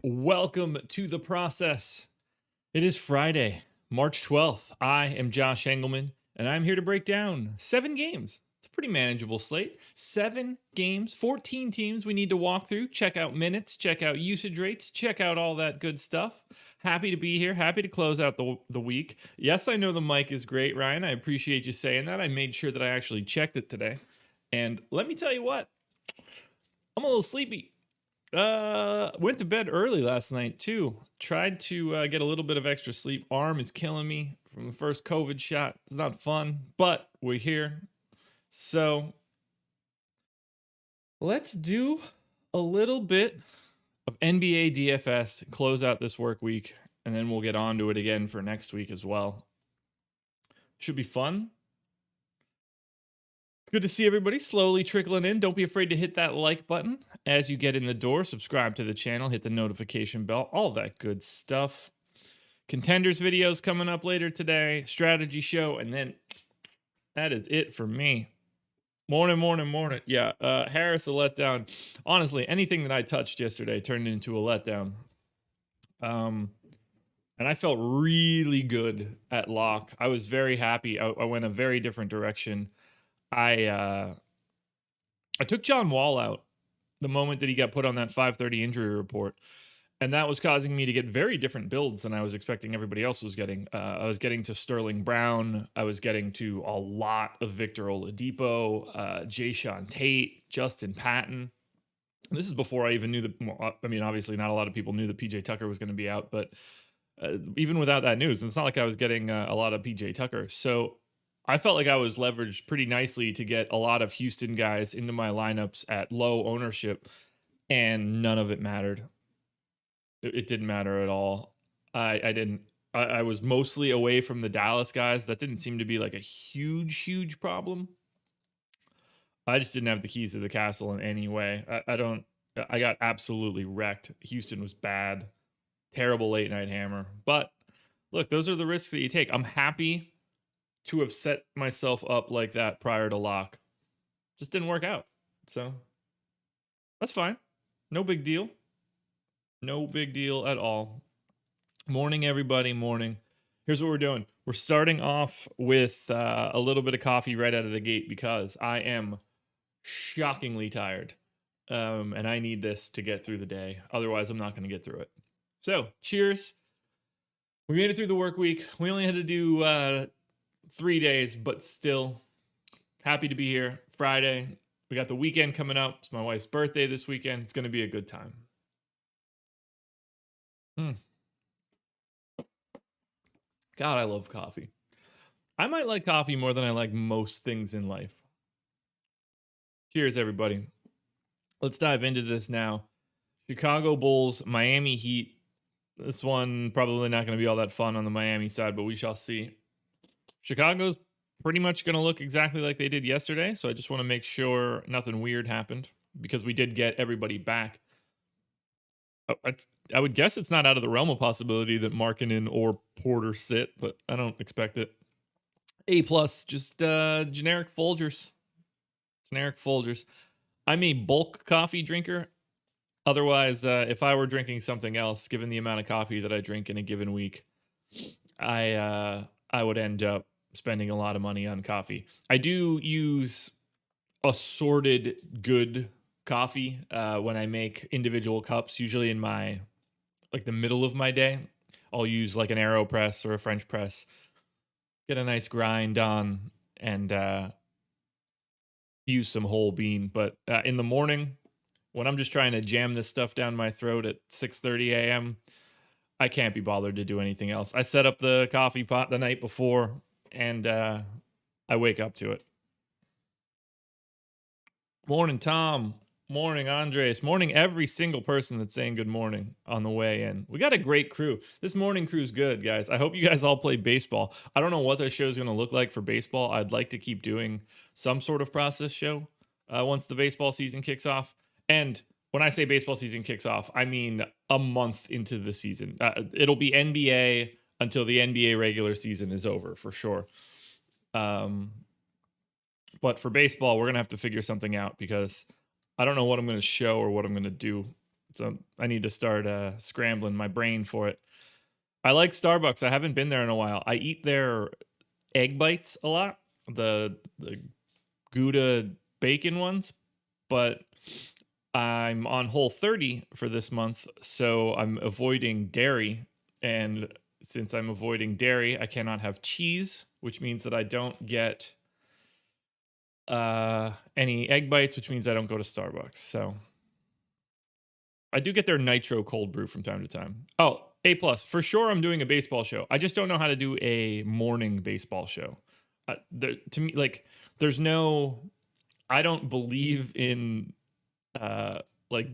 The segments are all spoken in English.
Welcome to the process. It is Friday, March 12th. I am Josh Engleman, and I'm here to break down 7 games. It's a pretty manageable slate. 7 games, 14 teams we need to walk through. Check out minutes, check out usage rates, check out all that good stuff. Happy to be here. Happy to close out the week. Yes, I know the mic is great, Ryan. I appreciate you saying that. I made sure that I actually checked it today. And let me tell you what, I'm a little sleepy. Went to bed early last night too. Tried to get a little bit of extra sleep. Arm is killing me from the first COVID shot. It's not fun, but we're here. So let's do a little bit of NBA DFS, close out this work week, and then we'll get on to it again for next week as well. Should be fun. Good to see everybody slowly trickling in. Don't be afraid to hit that like button as you get in the door. Subscribe to the channel, hit the notification bell, all that good stuff. Contenders videos coming up later today, strategy show, and then that is it for me. Morning. Yeah, Harris a letdown. Honestly, anything that I touched yesterday turned into a letdown. And I felt really good at lock. I was very happy. I went a very different direction. I took John Wall out the moment that he got put on that 5:30 injury report, and that was causing me to get very different builds than I was expecting everybody else was getting. I was getting to Sterling Brown. I was getting to a lot of Victor Oladipo, Jayshawn Tate, Justin Patton. And this is before I even knew obviously not a lot of people knew that PJ Tucker was going to be out, but even without that news, it's not like I was getting a lot of PJ Tucker. So I felt like I was leveraged pretty nicely to get a lot of Houston guys into my lineups at low ownership, and none of it mattered. It didn't matter at all. I was mostly away from the Dallas guys. That didn't seem to be like a huge problem. I just didn't have the keys to the castle in any way. I got absolutely wrecked. Houston was bad. Terrible late night hammer. But look, those are the risks that you take. I'm happy to have set myself up like that prior to lock. Just didn't work out. So that's fine. No big deal. No big deal at all. Morning, everybody. Morning. Here's what we're doing. We're starting off with a little bit of coffee right out of the gate because I am shockingly tired. And I need this to get through the day. Otherwise, I'm not going to get through it. So, cheers. We made it through the work week. We only had to do 3 days, but still happy to be here. Friday. We got the weekend coming up. It's my wife's birthday this weekend. It's going to be a good time. God, I love coffee. I might like coffee more than I like most things in life. Cheers, everybody. Let's dive into this now. Chicago Bulls, Miami Heat. This one probably not going to be all that fun on the Miami side, but we shall see. Chicago's pretty much going to look exactly like they did yesterday, so I just want to make sure nothing weird happened because we did get everybody back. I would guess it's not out of the realm of possibility that Markkanen or Porter sit, but I don't expect it. A+, just generic Folgers. Generic Folgers. I'm a bulk coffee drinker. Otherwise, if I were drinking something else, given the amount of coffee that I drink in a given week, I would end up spending a lot of money on coffee. I do use assorted good coffee when I make individual cups, usually in my the middle of my day. I'll use like an AeroPress or a French press, get a nice grind on, and use some whole bean. But in the morning, when I'm just trying to jam this stuff down my throat at 6:30 a.m., I can't be bothered to do anything else. I set up the coffee pot the night before, and I wake up to it. Morning, Tom. Morning, Andres. Morning, every single person that's saying good morning on the way in. We got a great crew. This morning crew's good, guys. I hope you guys all play baseball. I don't know what the show's going to look like for baseball. I'd like to keep doing some sort of process show once the baseball season kicks off. And when I say baseball season kicks off, I mean a month into the season. It'll be NBA until the NBA regular season is over, for sure. But for baseball, we're going to have to figure something out because I don't know what I'm going to show or what I'm going to do. So I need to start scrambling my brain for it. I like Starbucks. I haven't been there in a while. I eat their egg bites a lot, the Gouda bacon ones, but I'm on Whole30 for this month, so I'm avoiding dairy. And since I'm avoiding dairy, I cannot have cheese, which means that I don't get any egg bites, which means I don't go to Starbucks. So I do get their nitro cold brew from time to time. Oh, A+. For sure, I'm doing a baseball show. I just don't know how to do a morning baseball show. To me, there's no... I don't believe in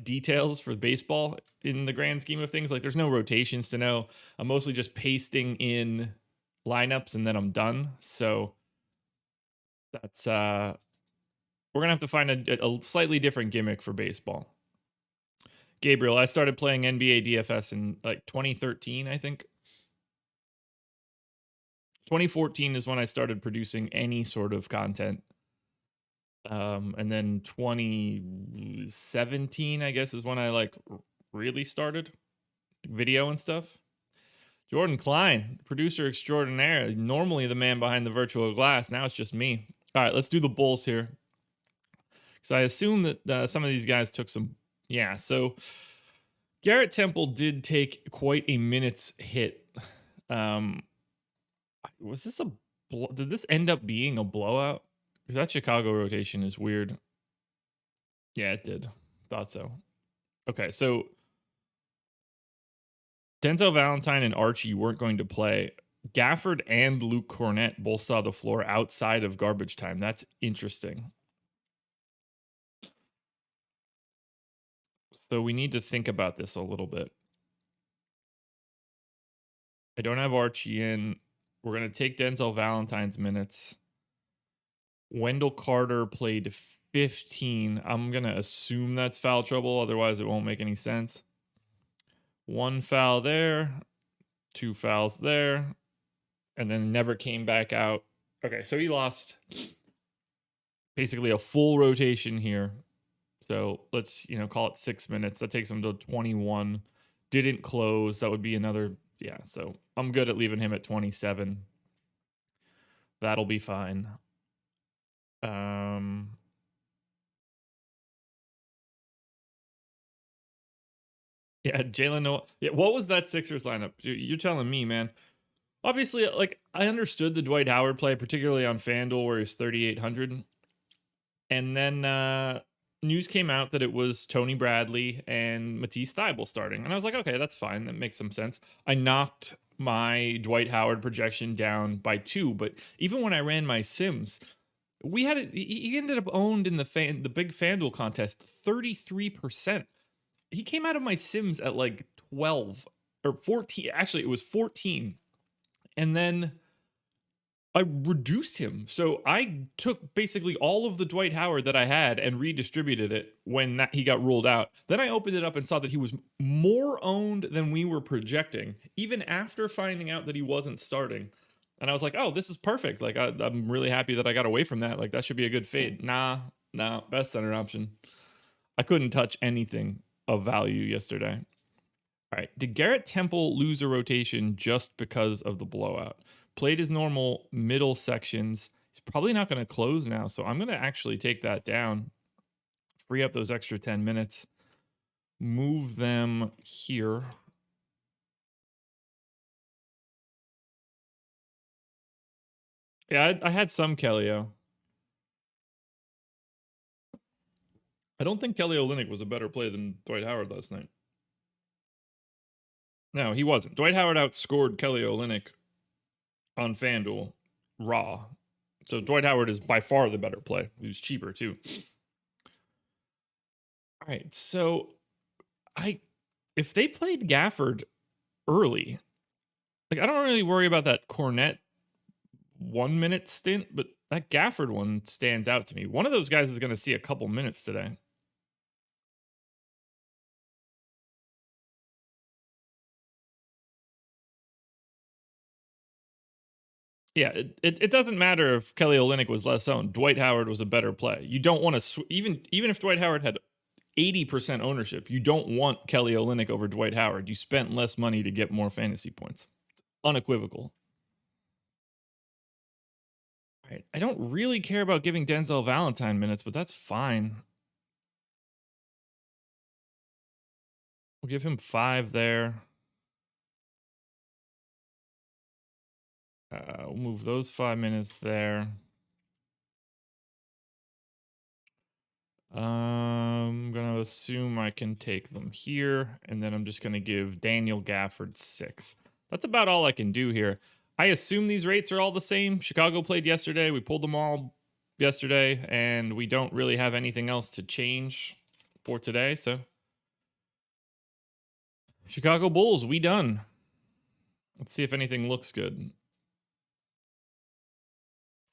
details for baseball in the grand scheme of things. There's no rotations to know. I'm mostly just pasting in lineups and then I'm done. So that's we're gonna have to find a slightly different gimmick for baseball. Gabriel, I started playing NBA DFS in 2013, I think. 2014 is when I started producing any sort of content. And then 2017, I guess, is when I really started video and stuff. Jordan Klein, producer extraordinaire, normally the man behind the virtual glass. Now it's just me. All right, let's do the Bulls here. Because I assume that some of these guys took some... Yeah, so Garrett Temple did take quite a minute's hit. Was this did this end up being a blowout? Because that Chicago rotation is weird. Yeah, it did. Thought so. Okay, so Denzel Valentine and Archie weren't going to play. Gafford and Luke Cornett both saw the floor outside of garbage time. That's interesting. So we need to think about this a little bit. I don't have Archie in. We're going to take Denzel Valentine's minutes. Wendell Carter played 15. I'm going to assume that's foul trouble. Otherwise, it won't make any sense. 1 foul there. 2 fouls there. And then never came back out. Okay, so he lost basically a full rotation here. So let's, call it 6 minutes. That takes him to 21. Didn't close. That would be another, yeah. So I'm good at leaving him at 27. That'll be fine. Yeah, Jalen Noel. Yeah, what was that Sixers lineup? You're telling me, man. Obviously, like, I understood the Dwight Howard play, particularly on FanDuel where he's 3,800. And then news came out that it was Tony Bradley and Matisse Thybulle starting. And I was like, okay, that's fine. That makes some sense. I knocked my Dwight Howard projection down by 2, but even when I ran my Sims, we had it. He ended up owned in the big FanDuel contest 33%. He came out of my Sims at like 12 or 14. Actually, it was 14. And then I reduced him. So I took basically all of the Dwight Howard that I had and redistributed it when he got ruled out. Then I opened it up and saw that he was more owned than we were projecting, even after finding out that he wasn't starting. And I was like, oh, this is perfect. Like, I'm really happy that I got away from that. Like, that should be a good fade. Nah, best center option. I couldn't touch anything of value yesterday. All right. Did Garrett Temple lose a rotation just because of the blowout? Played his normal middle sections. He's probably not going to close now, so I'm going to actually take that down. Free up those extra 10 minutes. Move them here. Yeah, I had some Kellyo. I don't think Kelly Olynyk was a better play than Dwight Howard last night. No, he wasn't. Dwight Howard outscored Kelly Olynyk on FanDuel raw. So Dwight Howard is by far the better play. He was cheaper too. All right, so if they played Gafford early, like, I don't really worry about that Cornette 1 minute stint, but that Gafford one stands out to me. One of those guys is going to see a couple minutes today. Yeah, it doesn't matter if Kelly Olynyk was less owned. Dwight Howard was a better play. You don't want to even if Dwight Howard had 80% ownership, you don't want Kelly Olynyk over Dwight Howard. You spent less money to get more fantasy points. Unequivocal. All right. I don't really care about giving Denzel Valentine minutes, but that's fine. We'll give him 5 there. We'll move those 5 minutes there. I'm going to assume I can take them here, and then I'm just going to give Daniel Gafford 6. That's about all I can do here. I assume these rates are all the same. Chicago played yesterday. We pulled them all yesterday, and we don't really have anything else to change for today. So, Chicago Bulls, we done. Let's see if anything looks good.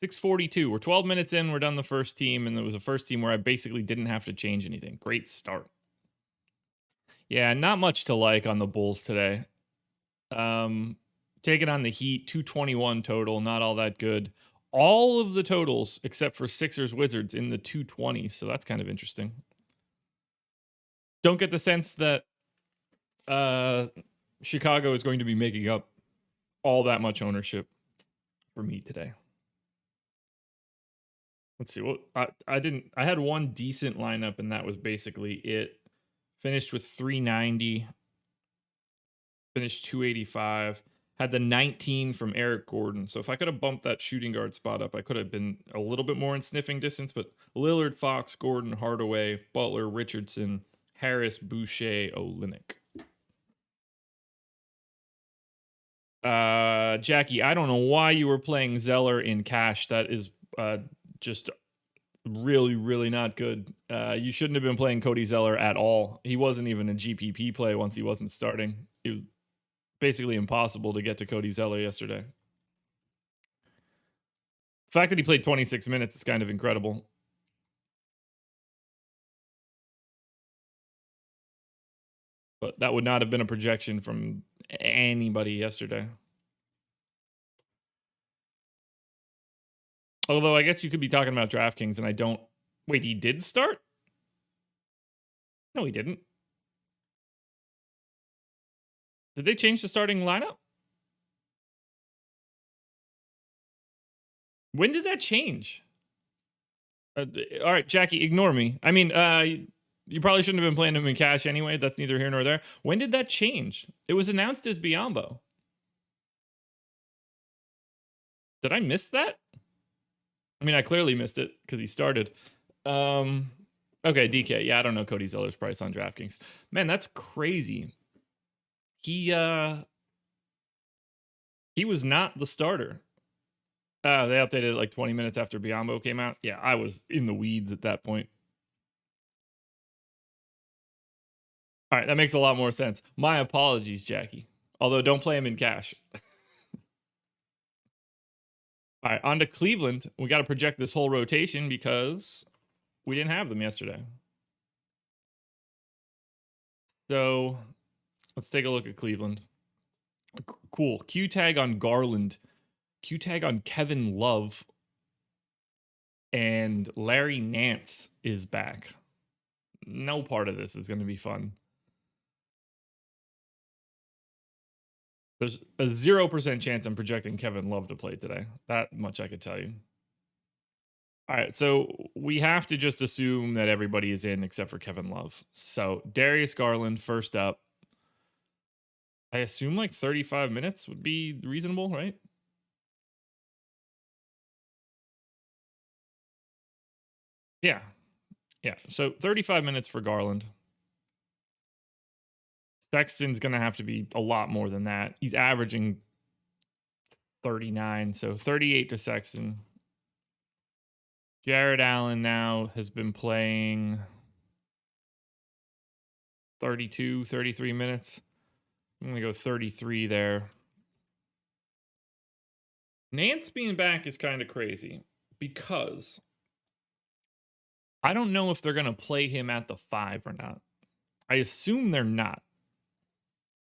6:42. We're 12 minutes in. We're done the first team, and it was a first team where I basically didn't have to change anything. Great start. Yeah, not much to like on the Bulls today. Taking on the Heat, 221 total, not all that good. All of the totals except for Sixers Wizards in the 220s, so that's kind of interesting. Don't get the sense that Chicago is going to be making up all that much ownership for me today. Let's see. What I had one decent lineup, and that was basically it. Finished with 390. Finished 285. Had the 19 from Eric Gordon. So if I could have bumped that shooting guard spot up, I could have been a little bit more in sniffing distance. But Lillard, Fox, Gordon, Hardaway, Butler, Richardson, Harris, Boucher, Olynyk. Jackie, I don't know why you were playing Zeller in cash. That is just really, really not good. You shouldn't have been playing Cody Zeller at all. He wasn't even a GPP play once he wasn't starting. It was basically impossible to get to Cody Zeller yesterday. The fact that he played 26 minutes is kind of incredible. But that would not have been a projection from anybody yesterday. Although I guess you could be talking about DraftKings and I don't... Wait, he did start? No, he didn't. Did they change the starting lineup? When did that change? All right, Jackie, ignore me. I mean, you probably shouldn't have been playing him in cash anyway. That's neither here nor there. When did that change? It was announced as Biombo. Did I miss that? I mean, I clearly missed it because he started. Okay, DK. Yeah, I don't know Cody Zeller's price on DraftKings. Man, that's crazy. He was not the starter. They updated it like 20 minutes after Biombo came out. Yeah, I was in the weeds at that point. All right, that makes a lot more sense. My apologies, Jackie. Although, don't play him in cash. All right, on to Cleveland. We got to project this whole rotation because we didn't have them yesterday. So let's take a look at Cleveland. Cool. Q tag on Garland. Q tag on Kevin Love. And Larry Nance is back. No part of this is going to be fun. There's a 0% chance I'm projecting Kevin Love to play today. That much I could tell you. All right, so we have to just assume that everybody is in except for Kevin Love. So Darius Garland first up. I assume like 35 minutes would be reasonable, right? Yeah. Yeah. So 35 minutes for Garland. Sexton's going to have to be a lot more than that. He's averaging 39, so 38 to Sexton. Jared Allen now has been playing 32, 33 minutes. I'm going to go 33 there. Nance being back is kind of crazy because I don't know if they're going to play him at the 5 or not. I assume they're not.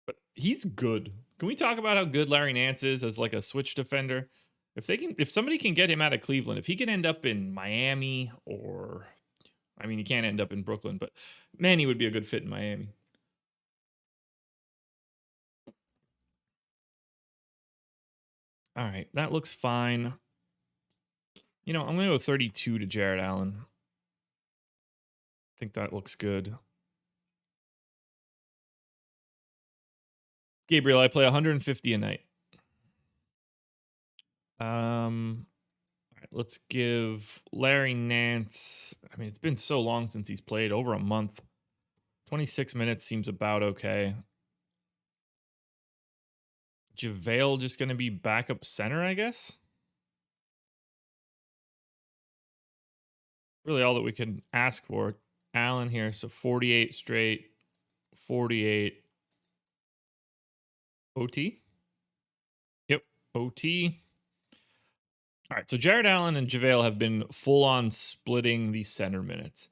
But he's good. Can we talk about how good Larry Nance is as like a switch defender? If somebody can get him out of Cleveland, if he can end up in Miami or, I mean, he can't end up in Brooklyn, but man, he would be a good fit in Miami. All right, that looks fine. You know, I'm going to go 32 to Jared Allen. I think that looks good. Gabriel, I play 150 a night. All right, let's give Larry Nance. I mean, it's been so long since he's played, over a month. 26 minutes seems about okay. JaVale just going to be backup center, I guess. Really all that we can ask for. Allen here, so 48 straight, 48. OT? Yep, OT. All right, so Jared Allen and JaVale have been full-on splitting the center minutes.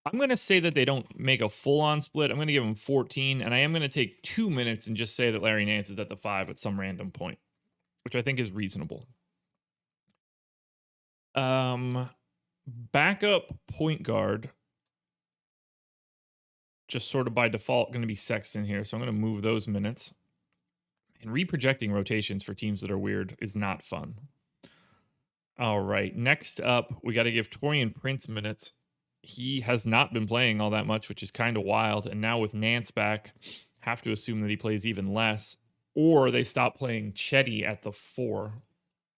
I'm going to say that they don't make a full-on split. I'm going to give them 14, and I am going to take 2 minutes and just say that Larry Nance is at the 5 at some random point, which I think is reasonable. Backup point guard, just sort of by default going to be Sexton here, so I'm going to move those minutes. And reprojecting rotations for teams that are weird is not fun. All right, next up, we got to give Taurean Prince minutes. He has not been playing all that much, which is kind of wild. And now with Nance back, have to assume that he plays even less. Or they stop playing Chetty at the 4,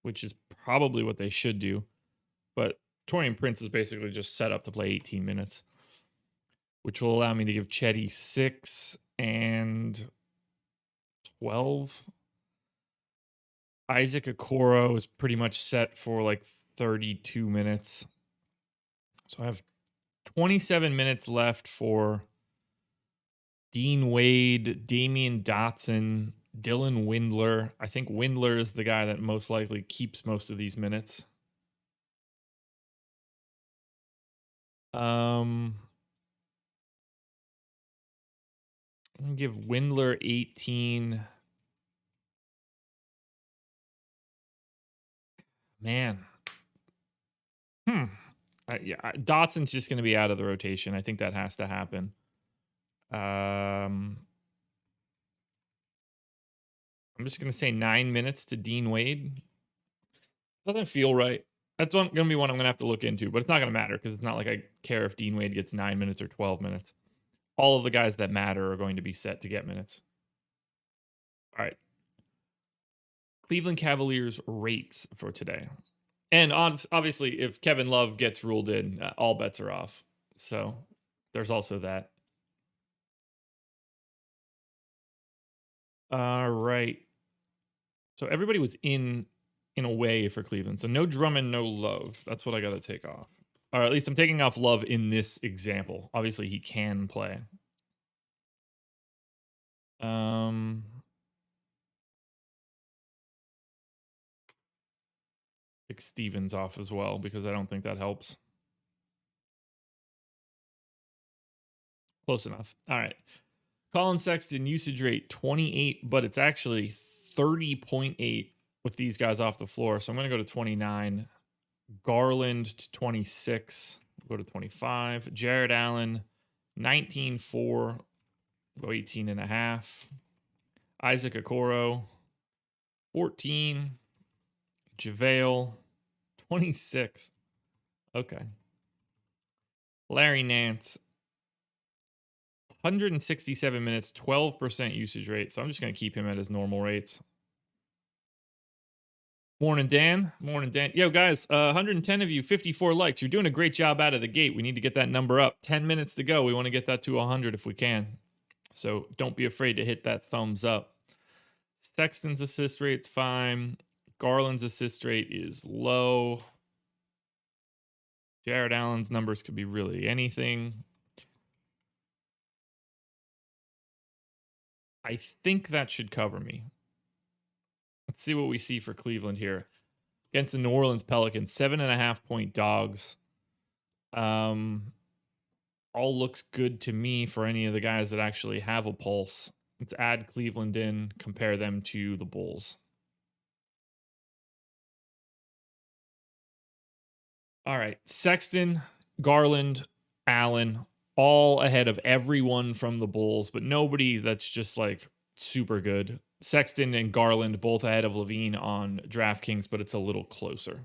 which is probably what they should do. But Taurean Prince is basically just set up to play 18 minutes, which will allow me to give Chetty 6 and 12. Isaac Okoro is pretty much set for like 32 minutes. So I have 27 minutes left for Dean Wade, Damian Dotson, Dylan Windler. I think Windler is the guy that most likely keeps most of these minutes. I'm going to give Windler 18. Man, Dotson's just going to be out of the rotation. I think that has to happen. I'm just going to say 9 minutes to Dean Wade. Doesn't feel right. That's going to be one I'm going to have to look into, but it's not going to matter because it's not like I care if Dean Wade gets 9 minutes or 12 minutes. All of the guys that matter are going to be set to get minutes. All right. Cleveland Cavaliers rates for today. And obviously, if Kevin Love gets ruled in, all bets are off. So there's also that. All right. So everybody was in a way for Cleveland. So no Drummond, no Love. That's what I got to take off. Or at least I'm taking off Love in this example. Obviously, he can play. Pick Stevens off as well because I don't think that helps. Close enough. All right. Colin Sexton usage rate 28, but it's actually 30.8 with these guys off the floor. So I'm going to go to 29. Garland to 26. Go to 25. Jared Allen 19.4. Go 18.5. Isaac Okoro 14. JaVale 26. Okay. Larry Nance 167 minutes, 12% usage rate. So I'm just going to keep him at his normal rates. Morning, Dan. Morning, Dan. Yo, guys, 110 of you, 54 likes. You're doing a great job out of the gate. We need to get that number up. 10 minutes to go. We want to get that to 100 if we can. So don't be afraid to hit that thumbs up. Sexton's assist rate's fine. Garland's assist rate is low. Jared Allen's numbers could be really anything. I think that should cover me. Let's see what we see for Cleveland here. Against the New Orleans Pelicans, 7.5-point dogs. All looks good to me for any of the guys that actually have a pulse. Let's add Cleveland in, compare them to the Bulls. All right, Sexton, Garland, Allen, all ahead of everyone from the Bulls, but nobody that's just like super good. Sexton and Garland both ahead of Levine on DraftKings, but it's a little closer.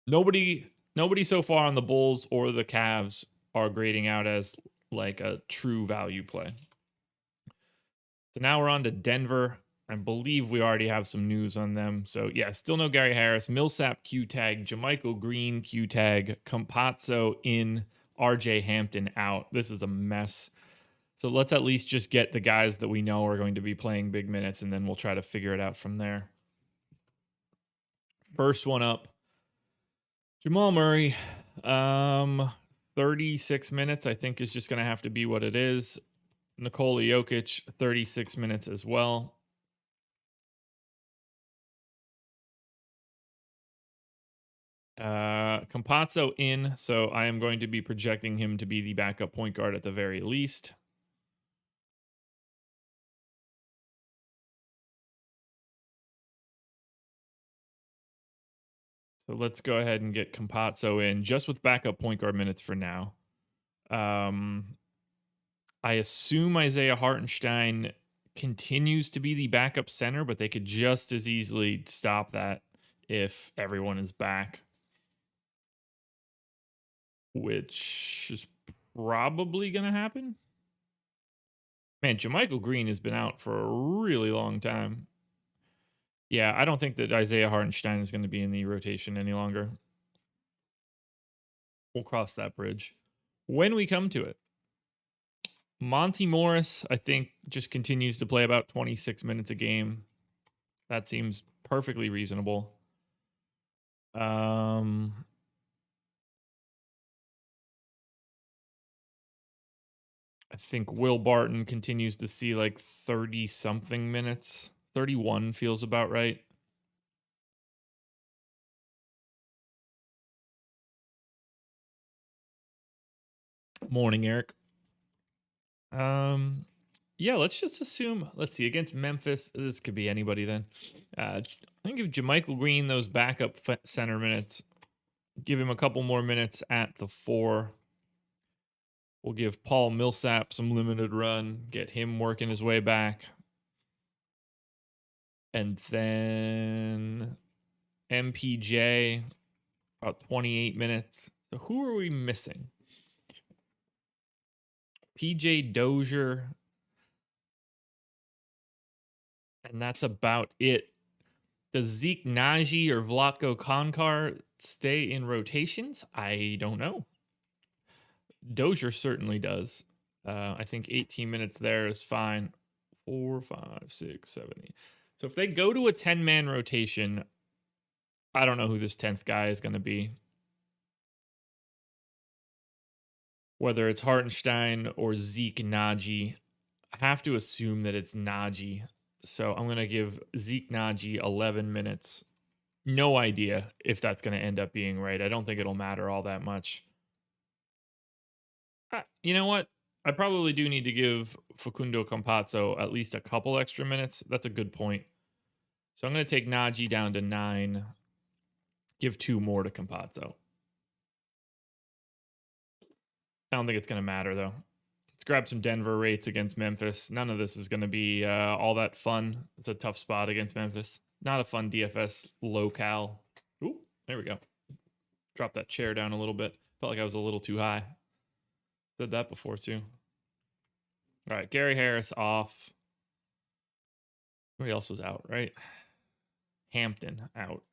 Nobody so far on the Bulls or the Cavs are grading out as like a true value play. So now we're on to Denver. I believe we already have some news on them. So yeah, still no Gary Harris, Millsap Q tag, JaMychal Green Q tag, Campazzo in, RJ Hampton out. This is a mess. So let's at least just get the guys that we know are going to be playing big minutes, and then we'll try to figure it out from there. First one up, Jamal Murray. 36 minutes, I think, is just going to have to be what it is. Nikola Jokic, 36 minutes as well. Campazzo in, so I am going to be projecting him to be the backup point guard at the very least. So let's go ahead and get Campazzo in just with backup point guard minutes for now. I assume Isaiah Hartenstein continues to be the backup center, but they could just as easily stop that if everyone is back, which is probably going to happen. Man, JaMychal Green has been out for a really long time. Yeah, I don't think that Isaiah Hartenstein is going to be in the rotation any longer. We'll cross that bridge when we come to it. Monty Morris, I think, just continues to play about 26 minutes a game. That seems perfectly reasonable. I think Will Barton continues to see like 30-something minutes. 31 feels about right. Morning, Eric. Yeah, let's just assume. Let's see, against Memphis, this could be anybody then. I think give JaMychal Green those backup center minutes. Give him a couple more minutes at the 4. We'll give Paul Millsap some limited run, get him working his way back. And then MPJ, about 28 minutes. So who are we missing? PJ Dozier. And that's about it. Does Zeke Naji or Vlatko Konkar stay in rotations? I don't know. Dozier certainly does. I think 18 minutes there is fine. 4, 5, 6, 7, 8. So if they go to a 10-man rotation, I don't know who this 10th guy is going to be. Whether it's Hartenstein or Zeke Naji, I have to assume that it's Naji. So I'm going to give Zeke Naji 11 minutes. No idea if that's going to end up being right. I don't think it'll matter all that much. You know what? I probably do need to give Facundo Campazzo at least a couple extra minutes. That's a good point. So I'm going to take Naji down to 9. Give 2 more to Campazzo. I don't think it's going to matter, though. Let's grab some Denver rates against Memphis. None of this is going to be all that fun. It's a tough spot against Memphis. Not a fun DFS locale. Ooh, there we go. Drop that chair down a little bit. Felt like I was a little too high. Said that before, too. All right, Gary Harris off. Somebody else was out, right? Hampton out.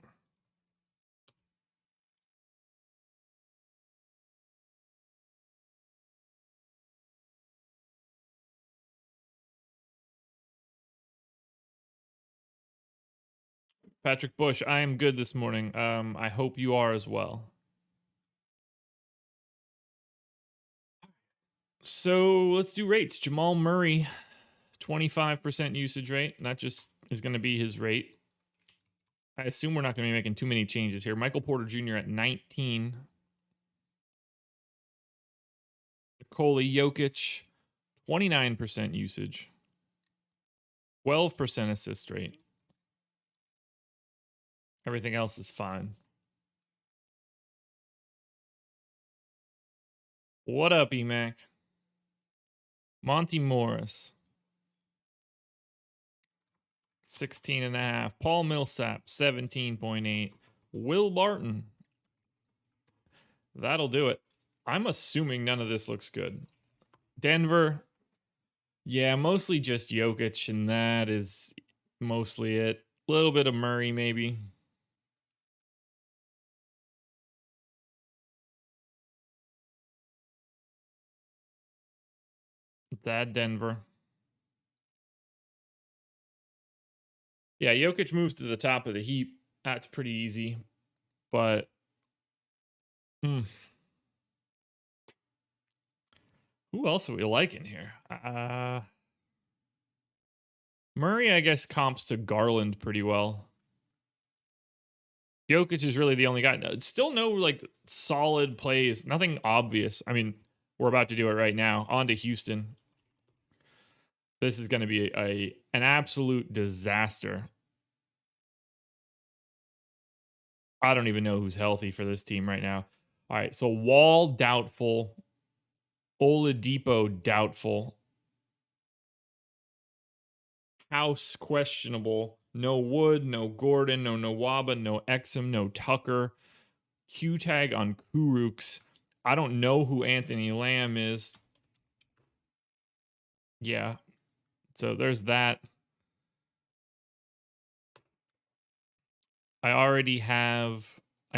Patrick Bush, I am good this morning. I hope you are as well. So let's do rates. Jamal Murray, 25% usage rate. That just is going to be his rate. I assume we're not going to be making too many changes here. Michael Porter Jr. at 19. Nikola Jokic, 29% usage. 12% assist rate. Everything else is fine. What up, EMAC? Monty Morris, 16.5. Paul Millsap, 17.8. Will Barton. That'll do it. I'm assuming none of this looks good. Denver. Yeah, mostly just Jokic, and that is mostly it. A little bit of Murray, maybe. That Denver. Yeah, Jokic moves to the top of the heap. That's pretty easy. But who else are we liking here? Murray, I guess, comps to Garland pretty well. Jokic is really the only guy. Still no like solid plays. Nothing obvious. I mean, we're about to do it right now. On to Houston. This is going to be an absolute disaster. I don't even know who's healthy for this team right now. All right, so Wall doubtful. Oladipo doubtful. House questionable. No Wood, no Gordon, no Nawaba, no Exum, no Tucker. Q tag on Kuruks. I don't know who Anthony Lamb is. Yeah. So there's that. I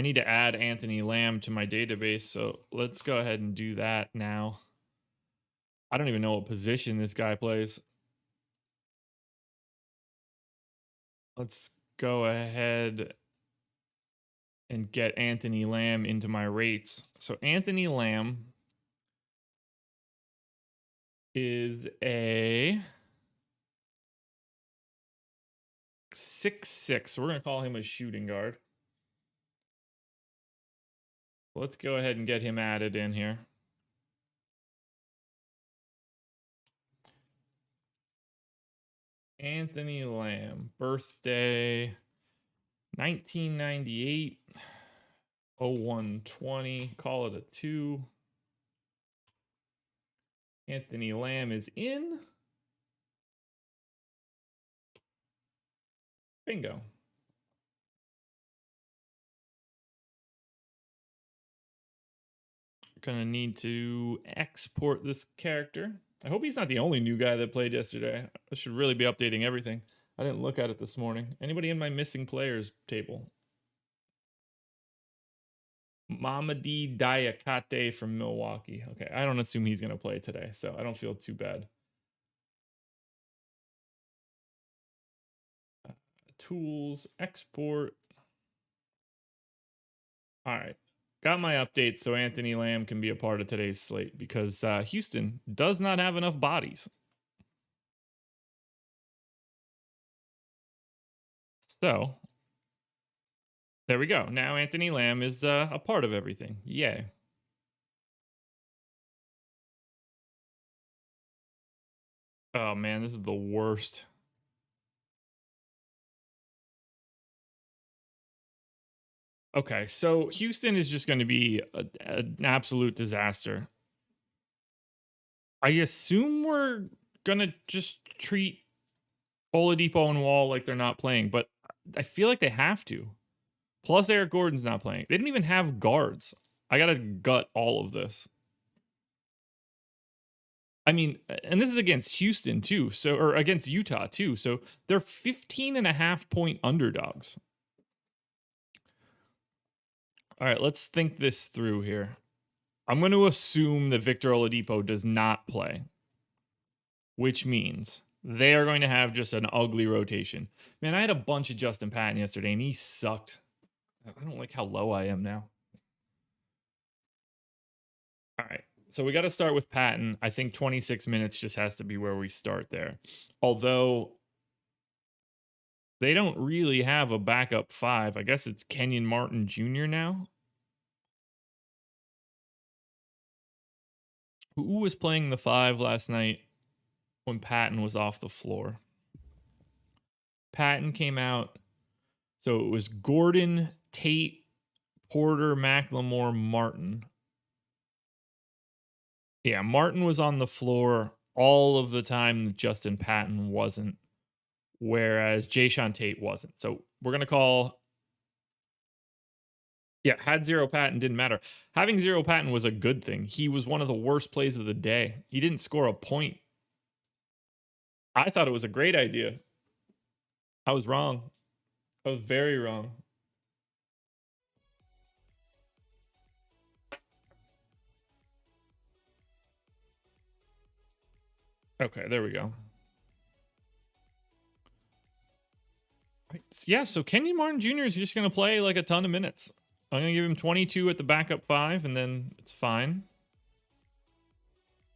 need to add Anthony Lamb to my database. So let's go ahead and do that now. I don't even know what position this guy plays. Let's go ahead and get Anthony Lamb into my rates. So Anthony Lamb is a 6'6". So we're going to call him a shooting guard. Let's go ahead and get him added in here. Anthony Lamb, birthday 1998. 0120. Call it a 2. Anthony Lamb is in. Bingo. Gonna need to export this character. I hope he's not the only new guy that played yesterday. I should really be updating everything. I didn't look at it this morning. Anybody in my missing players table? Mamadi Diakate from Milwaukee. Okay, I don't assume he's gonna play today, so I don't feel too bad. Tools, export. All right. Got my updates so Anthony Lamb can be a part of today's slate because Houston does not have enough bodies. So there we go. Now Anthony Lamb is a part of everything. Yay. Oh man, this is the worst. Okay, so Houston is just going to be an absolute disaster. I assume we're going to just treat Oladipo and Wall like they're not playing, but I feel like they have to. Plus Eric Gordon's not playing. They didn't even have guards. I got to gut all of this. I mean, and this is against Houston too, so or against Utah too. So they're 15.5-point underdogs. All right, let's think this through here. I'm going to assume that Victor Oladipo does not play, which means they are going to have just an ugly rotation. Man, I had a bunch of Justin Patton yesterday, and he sucked. I don't like how low I am now. All right, so we got to start with Patton. I think 26 minutes just has to be where we start there. Although they don't really have a backup 5. I guess it's Kenyon Martin Jr. now. Who was playing the 5 last night when Patton was off the floor? Patton came out. So it was Gordon, Tate, Porter, McLemore, Martin. Yeah, Martin was on the floor all of the time that Justin Patton wasn't, whereas Jayshawn Tate wasn't. So we're going to call... Yeah, had zero Patton, didn't matter. Having zero Patton was a good thing. He was one of the worst plays of the day. He didn't score a point. I thought it was a great idea. I was wrong. I was very wrong. Okay, there we go. Right. Yeah, so Kenyon Martin Jr. is just going to play like a ton of minutes. I'm going to give him 22 at the backup 5, and then it's fine.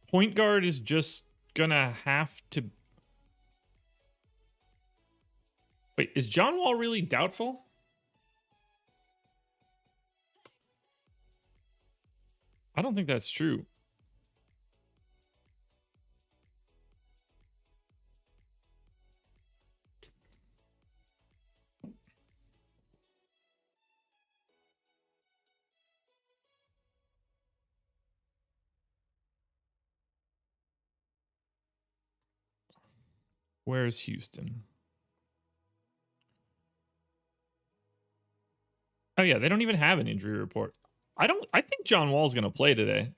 Point guard is just going to have to... Wait, is John Wall really doubtful? I don't think that's true. Where's Houston? Oh yeah, they don't even have an injury report. I think John Wall's going to play today.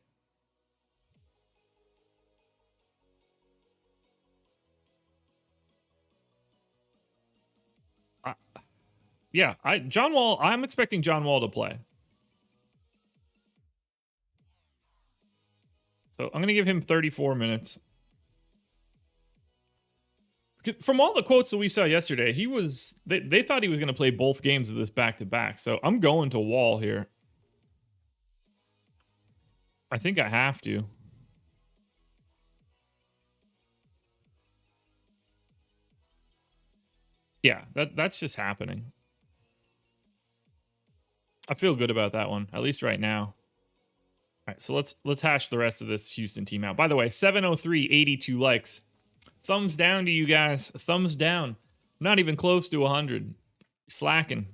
Yeah, John Wall, I'm expecting John Wall to play. So I'm going to give him 34 minutes. From all the quotes that we saw yesterday, they thought he was going to play both games of this back-to-back. So I'm going to Wall here. I think I have to. Yeah, that's just happening. I feel good about that one, at least right now. All right, so let's hash the rest of this Houston team out. By the way, 703, 82 likes. Thumbs down to you guys. Thumbs down. Not even close to 100. Slacking,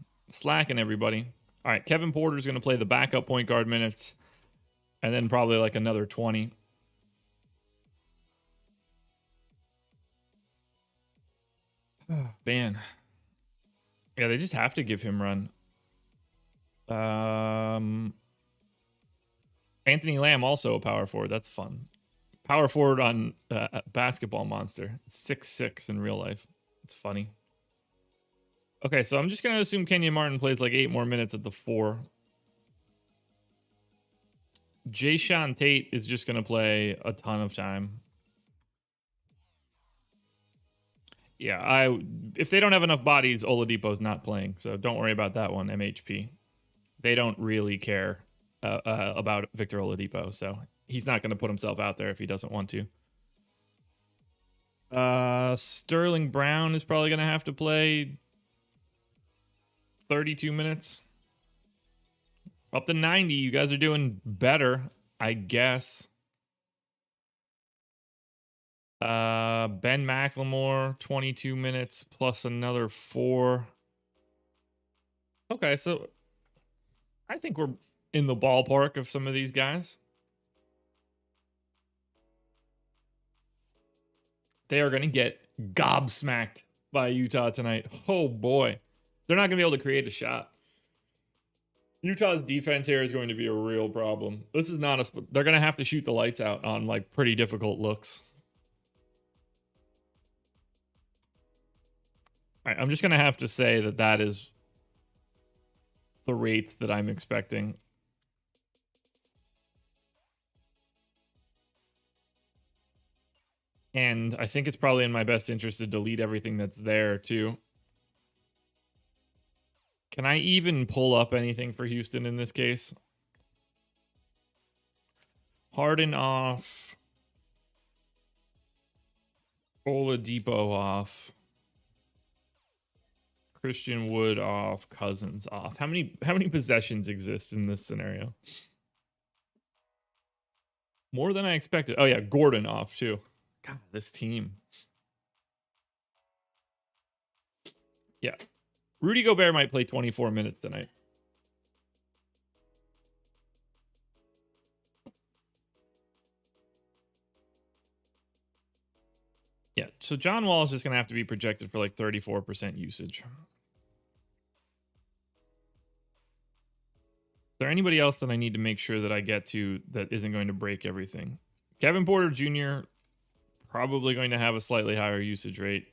everybody. All right, Kevin Porter's going to play the backup point guard minutes, and then probably like another 20. Man. Yeah, they just have to give him run. Anthony Lamb, also a power forward. That's fun. Power forward on Basketball Monster. 6'6" in real life. It's funny. Okay, so I'm just going to assume Kenyon Martin plays like 8 more minutes at the 4. Jayshawn Tate is just going to play a ton of time. Yeah, if they don't have enough bodies, Oladipo's not playing. So don't worry about that one, MHP. They don't really care about Victor Oladipo, so he's not going to put himself out there if he doesn't want to. Sterling Brown is probably going to have to play 32 minutes. Up to 90. You guys are doing better, I guess. Ben McLemore, 22 minutes plus another 4. Okay, so I think we're in the ballpark of some of these guys. They are going to get gobsmacked by Utah tonight. Oh boy. They're not going to be able to create a shot. Utah's defense here is going to be a real problem. This is not a... They're going to have to shoot the lights out on like pretty difficult looks. All right, I'm just going to have to say that that is the rate that I'm expecting. And I think it's probably in my best interest to delete everything that's there too. Can I even pull up anything for Houston in this case? Harden off. Oladipo off. Christian Wood off. Cousins off. How many possessions exist in this scenario? More than I expected. Oh yeah, Gordon off too. God, this team. Yeah. Rudy Gobert might play 24 minutes tonight. Yeah, so John Wall is just going to have to be projected for like 34% usage. Is there anybody else that I need to make sure that I get to that isn't going to break everything? Kevin Porter Jr. probably going to have a slightly higher usage rate.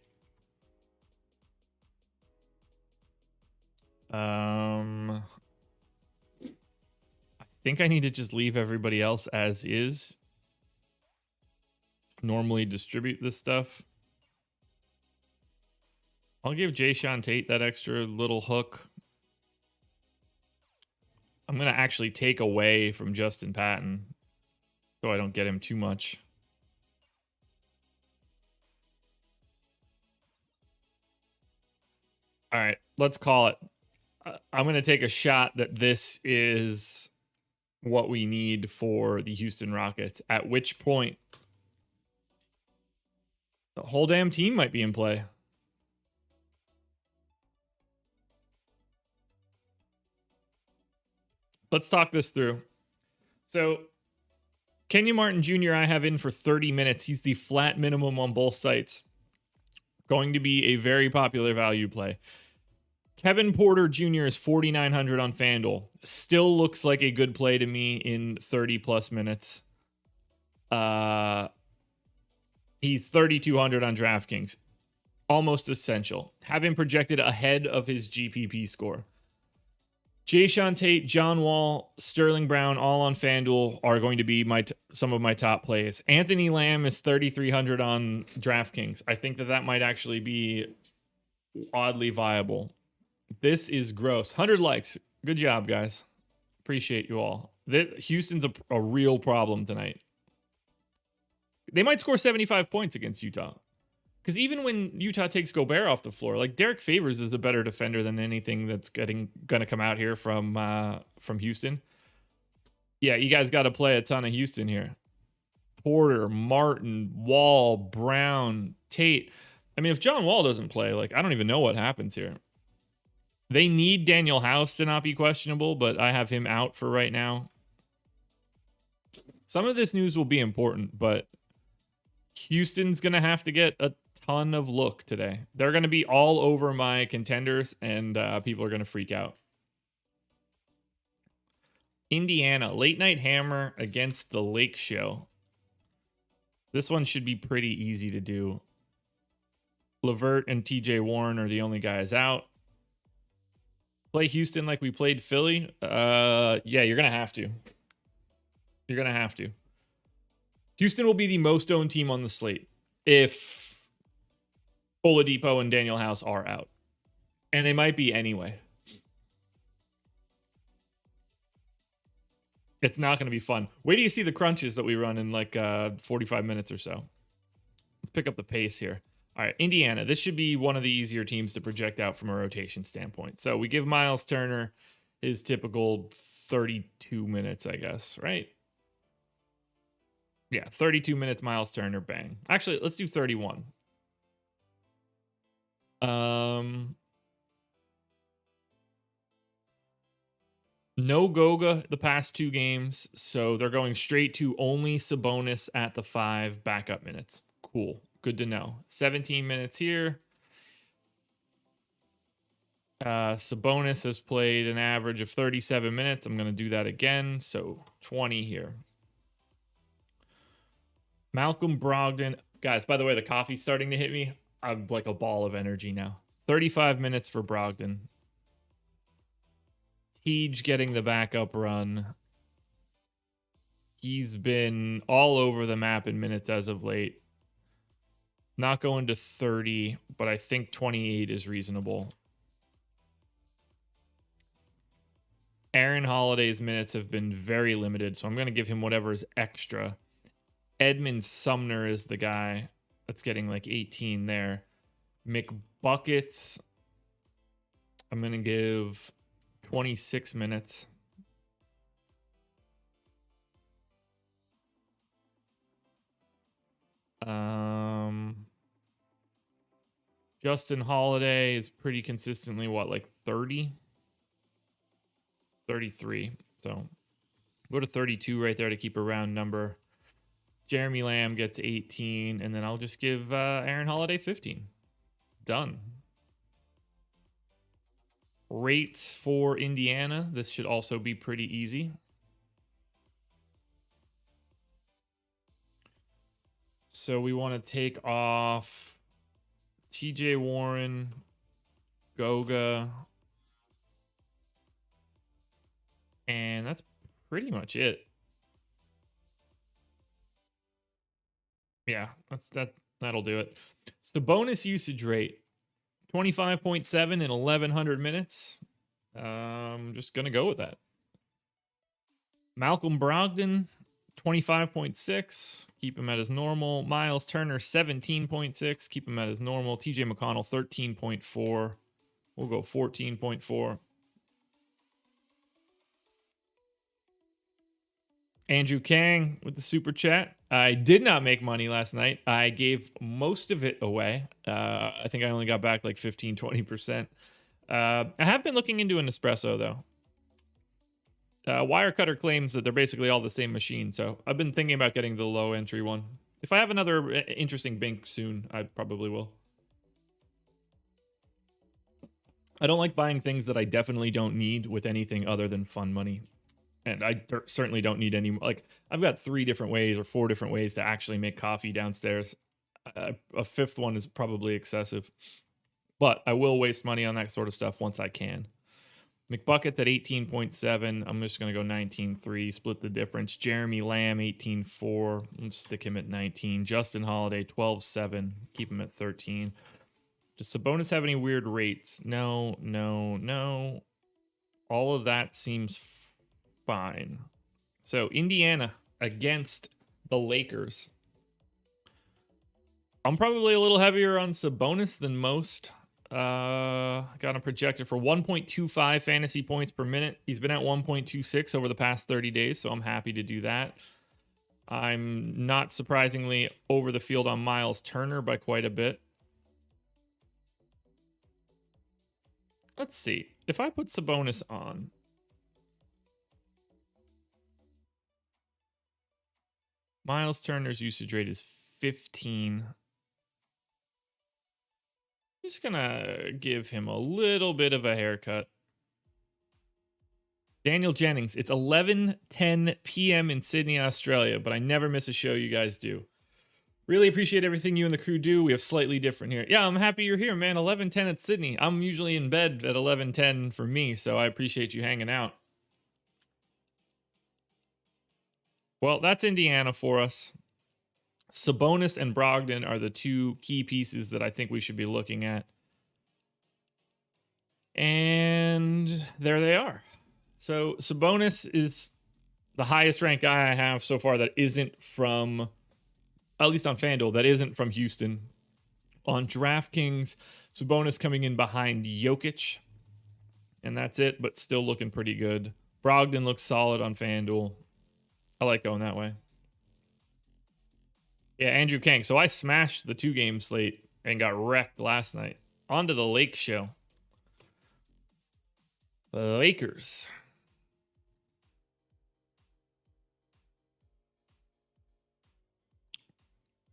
I think I need to just leave everybody else as is. Normally distribute this stuff. I'll give Jayshawn Tate that extra little hook. I'm going to actually take away from Justin Patton so I don't get him too much. All right, let's call it. I'm going to take a shot that this is what we need for the Houston Rockets, at which point the whole damn team might be in play. Let's talk this through. So Kenyon Martin Jr. I have in for 30 minutes. He's the flat minimum on both sites. Going to be a very popular value play. Kevin Porter Jr. is 4,900 on FanDuel. Still looks like a good play to me in 30 plus minutes. He's 3,200 on DraftKings. Almost essential. Have him projected ahead of his GPP score. Jayshawn Tate, John Wall, Sterling Brown, all on FanDuel are going to be some of my top plays. Anthony Lamb is 3,300 on DraftKings. I think that might actually be oddly viable. This is gross. 100 likes. Good job, guys. Appreciate you all. Houston's a real problem tonight. They might score 75 points against Utah. Because even when Utah takes Gobert off the floor, like Derek Favors is a better defender than anything that's going to come out here from Houston. Yeah, you guys got to play a ton of Houston here. Porter, Martin, Wall, Brown, Tate. I mean, if John Wall doesn't play, like I don't even know what happens here. They need Daniel House to not be questionable, but I have him out for right now. Some of this news will be important, but Houston's going to have to get a ton of look today. They're going to be all over my contenders, and people are going to freak out. Indiana, late night hammer against the Lake Show. This one should be pretty easy to do. LeVert and TJ Warren are the only guys out. Play Houston like we played Philly? Yeah, you're going to have to. You're going to have to. Houston will be the most owned team on the slate if Oladipo and Daniel House are out. And they might be anyway. It's not going to be fun. Wait till you see the crunches that we run in like 45 minutes or so. Let's pick up the pace here. All right, Indiana. This should be one of the easier teams to project out from a rotation standpoint. So we give Miles Turner his typical 32 minutes, I guess, right? Yeah, 32 minutes, Miles Turner, bang. Actually, let's do 31. No Goga the past 2 games, so they're going straight to only Sabonis at the 5 backup minutes. Cool. Good to know. 17 minutes here. Sabonis has played an average of 37 minutes. I'm going to do that again, so 20 here. Malcolm Brogdon. Guys, by the way, the coffee's starting to hit me. I'm like a ball of energy now. 35 minutes for Brogdon. Tej getting the backup run. He's been all over the map in minutes as of late. Not going to 30, but I think 28 is reasonable. Aaron Holiday's minutes have been very limited, so I'm going to give him whatever is extra. Edmund Sumner is the guy that's getting like 18 there. McBuckets, I'm going to give 26 minutes. Justin Holiday is pretty consistently what, like 30? 33. So go to 32 right there to keep a round number. Jeremy Lamb gets 18, and then I'll just give Aaron Holiday 15. Done. Rates for Indiana. This should also be pretty easy. So we want to take off TJ Warren, Goga, and that's pretty much it. Yeah, that'll do it. So bonus usage rate, 25.7 in 1,100 minutes. I'm just going to go with that. Malcolm Brogdon, 25.6. Keep him at his normal. Miles Turner, 17.6. Keep him at his normal. TJ McConnell, 13.4. We'll go 14.4. Andrew Kang with the super chat. I did not make money last night. I gave most of it away. I think I only got back like 15, 20%. I have been looking into an espresso though. Wirecutter claims that they're basically all the same machine, so I've been thinking about getting the low entry one. If I have another interesting bink soon, I probably will. I don't like buying things that I definitely don't need with anything other than fun money. And I certainly don't need any, like, I've got 3 different ways or 4 different ways to actually make coffee downstairs. A 5th one is probably excessive. But I will waste money on that sort of stuff once I can. McBucket's at 18.7. I'm just going to go 19.3, split the difference. Jeremy Lamb, 18.4. I'll just stick him at 19. Justin Holiday, 12.7. Keep him at 13. Does Sabonis have any weird rates? No. All of that seems fine. So Indiana against the Lakers. I'm probably a little heavier on Sabonis than most. Got him projected for 1.25 fantasy points per minute. He's been at 1.26 over the past 30 days, so I'm happy to do that. I'm not surprisingly over the field on Miles Turner by quite a bit. Let's see. if I put Sabonis on, Miles Turner's usage rate is 15. I'm just gonna give him a little bit of a haircut. Daniel Jennings, it's 11:10 p.m. in Sydney, Australia, but I never miss a show you guys do. Really appreciate everything you and the crew do. We have slightly different here. Yeah, I'm happy you're here, man. 11:10 at Sydney. I'm usually in bed at 11:10 for me, so I appreciate you hanging out. Well, that's Indiana for us. Sabonis and Brogdon are the two key pieces that I think we should be looking at. And there they are. So Sabonis is the highest ranked guy I have so far that isn't from, at least on FanDuel, that isn't from Houston. On DraftKings, Sabonis coming in behind Jokic. And that's it, but still looking pretty good. Brogdon looks solid on FanDuel. I like going that way. Yeah, Andrew Kang. So I smashed the 2-game slate and got wrecked last night. On to the Lake show. The Lakers.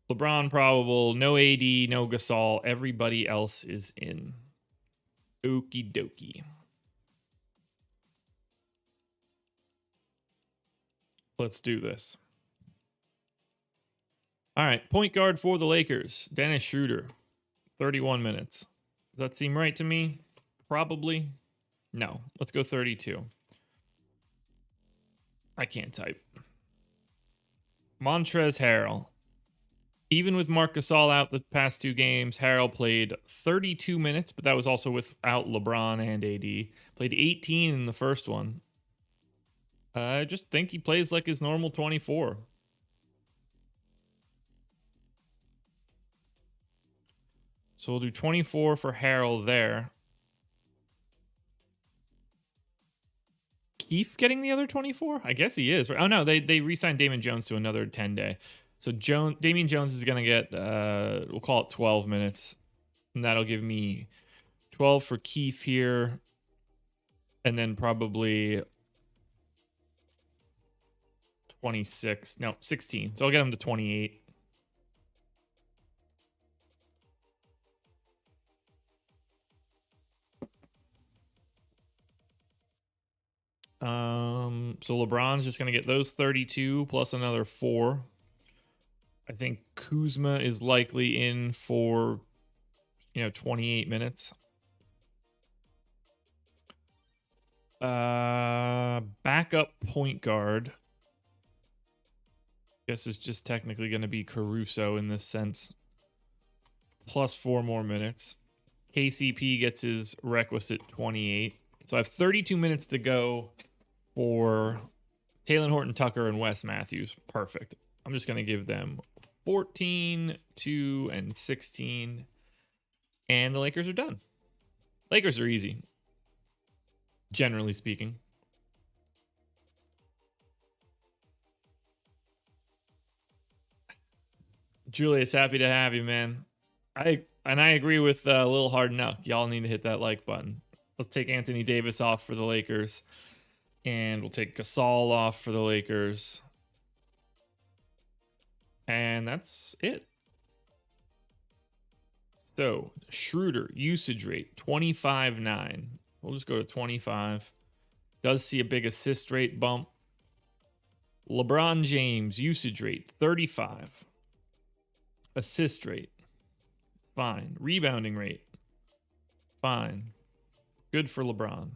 LeBron probable. No AD, no Gasol. Everybody else is in. Okie dokie. Let's do this. All right, point guard for the Lakers, Dennis Schroeder, 31 minutes. Does that seem right to me? Probably. No, let's go 32. I can't type. Montrezl Harrell. Even with Marc Gasol out the past 2 games, Harrell played 32 minutes, but that was also without LeBron and AD. Played 18 in the first one. I just think he plays like his normal 24. So we'll do 24 for Harrell there. Keith getting the other 24? I guess he is. Oh, no, they re-signed Damon Jones to another 10-day. So Damian Jones is going to get, we'll call it 12 minutes. And that'll give me 12 for Keith here. And then probably 26. No, 16. So I'll get him to 28. So LeBron's just going to get those 32 plus another 4. I think Kuzma is likely in for, 28 minutes. Backup point guard. Guess it's just technically going to be Caruso in this sense. Plus 4 more minutes. KCP gets his requisite 28. So I have 32 minutes to go for Talen Horton-Tucker and Wes Matthews. Perfect. I'm just going to give them 14, 2, and 16. And the Lakers are done. Lakers are easy, generally speaking. Julius, happy to have you, man. I agree with Lil Hard Nuck. Y'all need to hit that like button. Let's take Anthony Davis off for the Lakers. And we'll take Gasol off for the Lakers. And that's it. So, Schroeder, usage rate, 25.9. We'll just go to 25. Does see a big assist rate bump. LeBron James, usage rate, 35. Assist rate, fine. Rebounding rate, fine. Good for LeBron.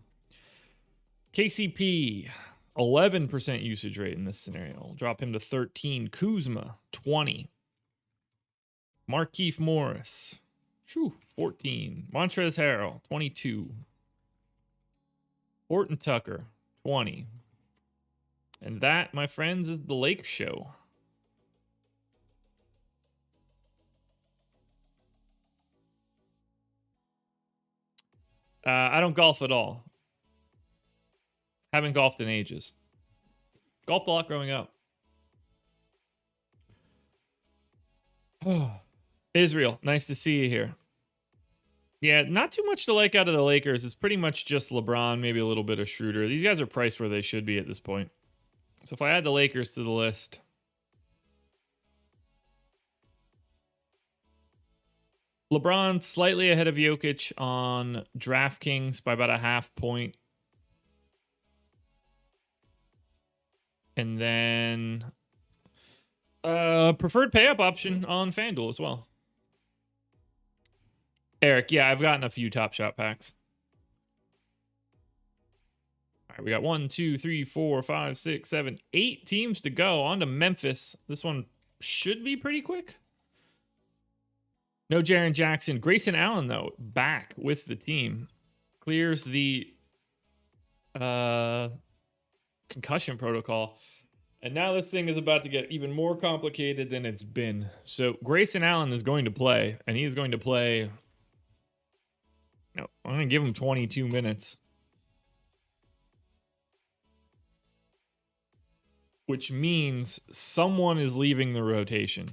KCP, 11% usage rate in this scenario. We'll drop him to 13. Kuzma, 20. Markieff Morris, 14. Montrezl Harrell, 22. Horton-Tucker, 20. And that, my friends, is the Lake Show. I don't golf at all. Haven't golfed in ages. Golfed a lot growing up. Israel, nice to see you here. Yeah, not too much to like out of the Lakers. It's pretty much just LeBron, maybe a little bit of Schroeder. These guys are priced where they should be at this point. So if I add the Lakers to the list, LeBron slightly ahead of Jokic on DraftKings by about a half point. And then preferred pay up option on FanDuel as well. Eric, yeah, I've gotten a few Top Shot packs. All right, we got 1, 2, 3, 4, 5, 6, 7, 8 teams to go. On to Memphis. This one should be pretty quick. No Jaren Jackson. Grayson Allen, though, back with the team. Clears the concussion protocol. And now this thing is about to get even more complicated than it's been. So Grayson Allen is going to play, and he is going to play. No, I'm going to give him 22 minutes. Which means someone is leaving the rotation.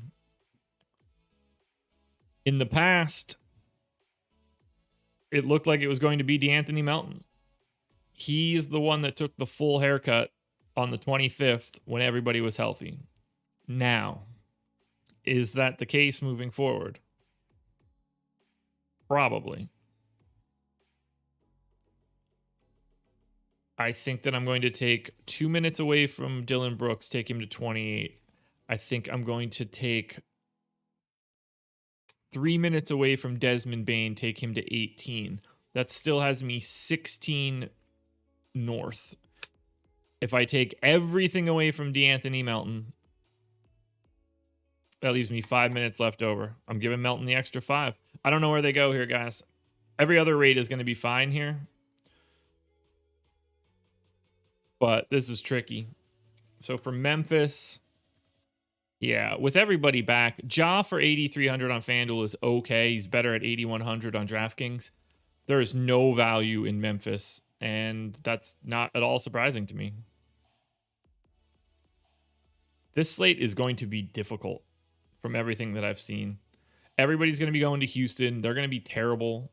In the past, it looked like it was going to be DeAnthony Melton. He is the one that took the full haircut on the 25th when everybody was healthy. Now, is that the case moving forward? Probably. I think that I'm going to take 2 minutes away from Dylan Brooks, take him to 28. I think I'm going to take 3 minutes away from Desmond Bane, take him to 18. That still has me 16 north. If I take everything away from DeAnthony Melton, that leaves me 5 minutes left over. I'm giving Melton the extra 5. I don't know where they go here, guys. Every other rate is going to be fine here. But this is tricky. So for Memphis, yeah, with everybody back, Ja for 8,300 on FanDuel is okay. He's better at 8,100 on DraftKings. There is no value in Memphis, and that's not at all surprising to me. This slate is going to be difficult from everything that I've seen. Everybody's going to be going to Houston. They're going to be terrible.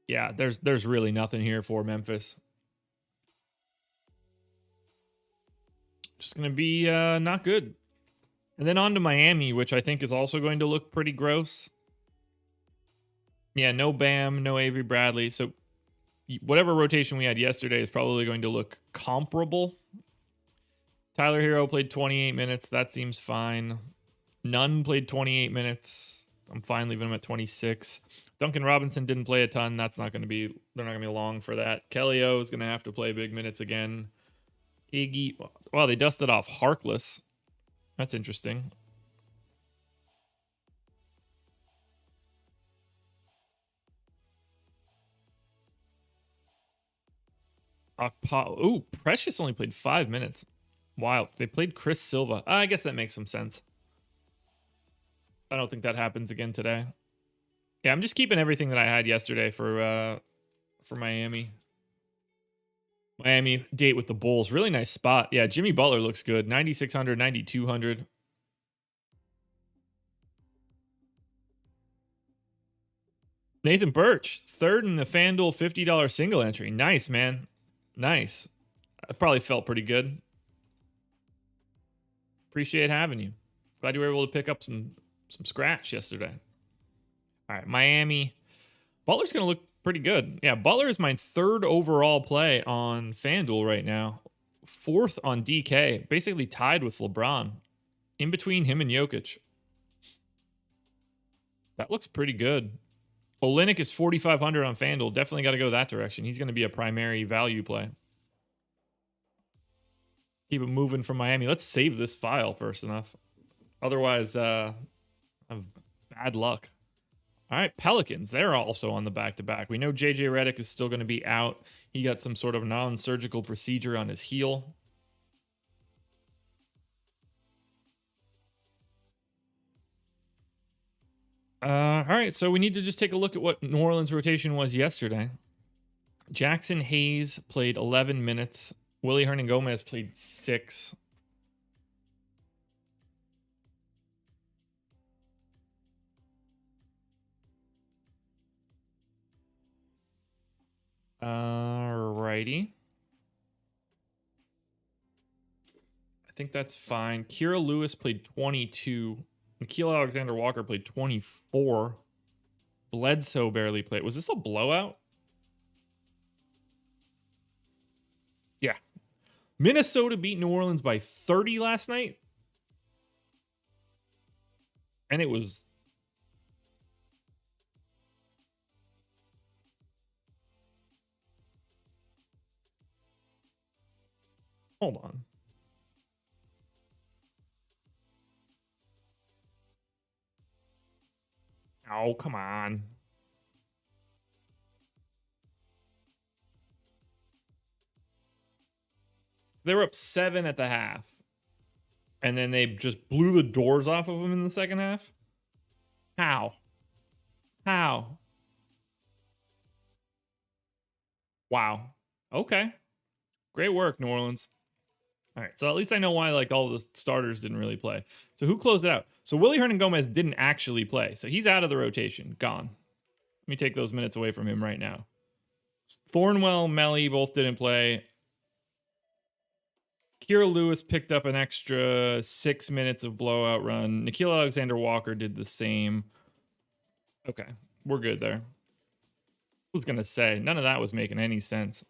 Yeah, there's really nothing here for Memphis. Just going to be not good. And then on to Miami, which I think is also going to look pretty gross. Yeah, no Bam, no Avery Bradley. So whatever rotation we had yesterday is probably going to look comparable. Tyler Hero played 28 minutes. That seems fine. Nunn played 28 minutes. I'm fine leaving him at 26. Duncan Robinson didn't play a ton. That's not going to be, they're not going to be long for that. Kelly O is going to have to play big minutes again. Iggy, well, they dusted off Harkless. That's interesting. Ooh, Precious only played 5 minutes. Wow, they played Chris Silva. I guess that makes some sense. I don't think that happens again today. Yeah, I'm just keeping everything that I had yesterday for Miami. Miami date with the Bulls. Really nice spot. Yeah, Jimmy Butler looks good. 9,600, 9,200. Nathan Birch, third in the FanDuel $50 single entry. Nice, man. Nice. That probably felt pretty good. Appreciate having you. Glad you were able to pick up some scratch yesterday. All right, Miami. Butler's going to look pretty good. Yeah, Butler is my third overall play on FanDuel right now. Fourth on DK. Basically tied with LeBron. In between him and Jokic. That looks pretty good. Olynyk is 4,500 on FanDuel. Definitely got to go that direction. He's going to be a primary value play. Keep it moving from Miami. Let's save this file first enough. Otherwise, I have bad luck. All right, Pelicans. They're also on the back-to-back. We know JJ Redick is still going to be out. He got some sort of non-surgical procedure on his heel. All right, so we need to just take a look at what New Orleans rotation was yesterday. Jackson Hayes played 11 minutes. Willie Hernangomez played 6. Alrighty. I think that's fine. Kira Lewis played 22. Nikhil Alexander-Walker played 24. Bledsoe barely played. Was this a blowout? Yeah. Minnesota beat New Orleans by 30 last night. And it was... Hold on. Oh, come on. They were up 7 at the half. And then they just blew the doors off of them in the second half. How? How? Wow. Okay. Great work, New Orleans. All right, so at least I know why like all the starters didn't really play. So who closed it out? So Willie Hernangomez didn't actually play. So he's out of the rotation, gone. Let me take those minutes away from him right now. Thornwell, Melly both didn't play. Kira Lewis picked up an extra 6 minutes of blowout run. Nikhil Alexander-Walker did the same. Okay, we're good there. I was going to say, none of that was making any sense.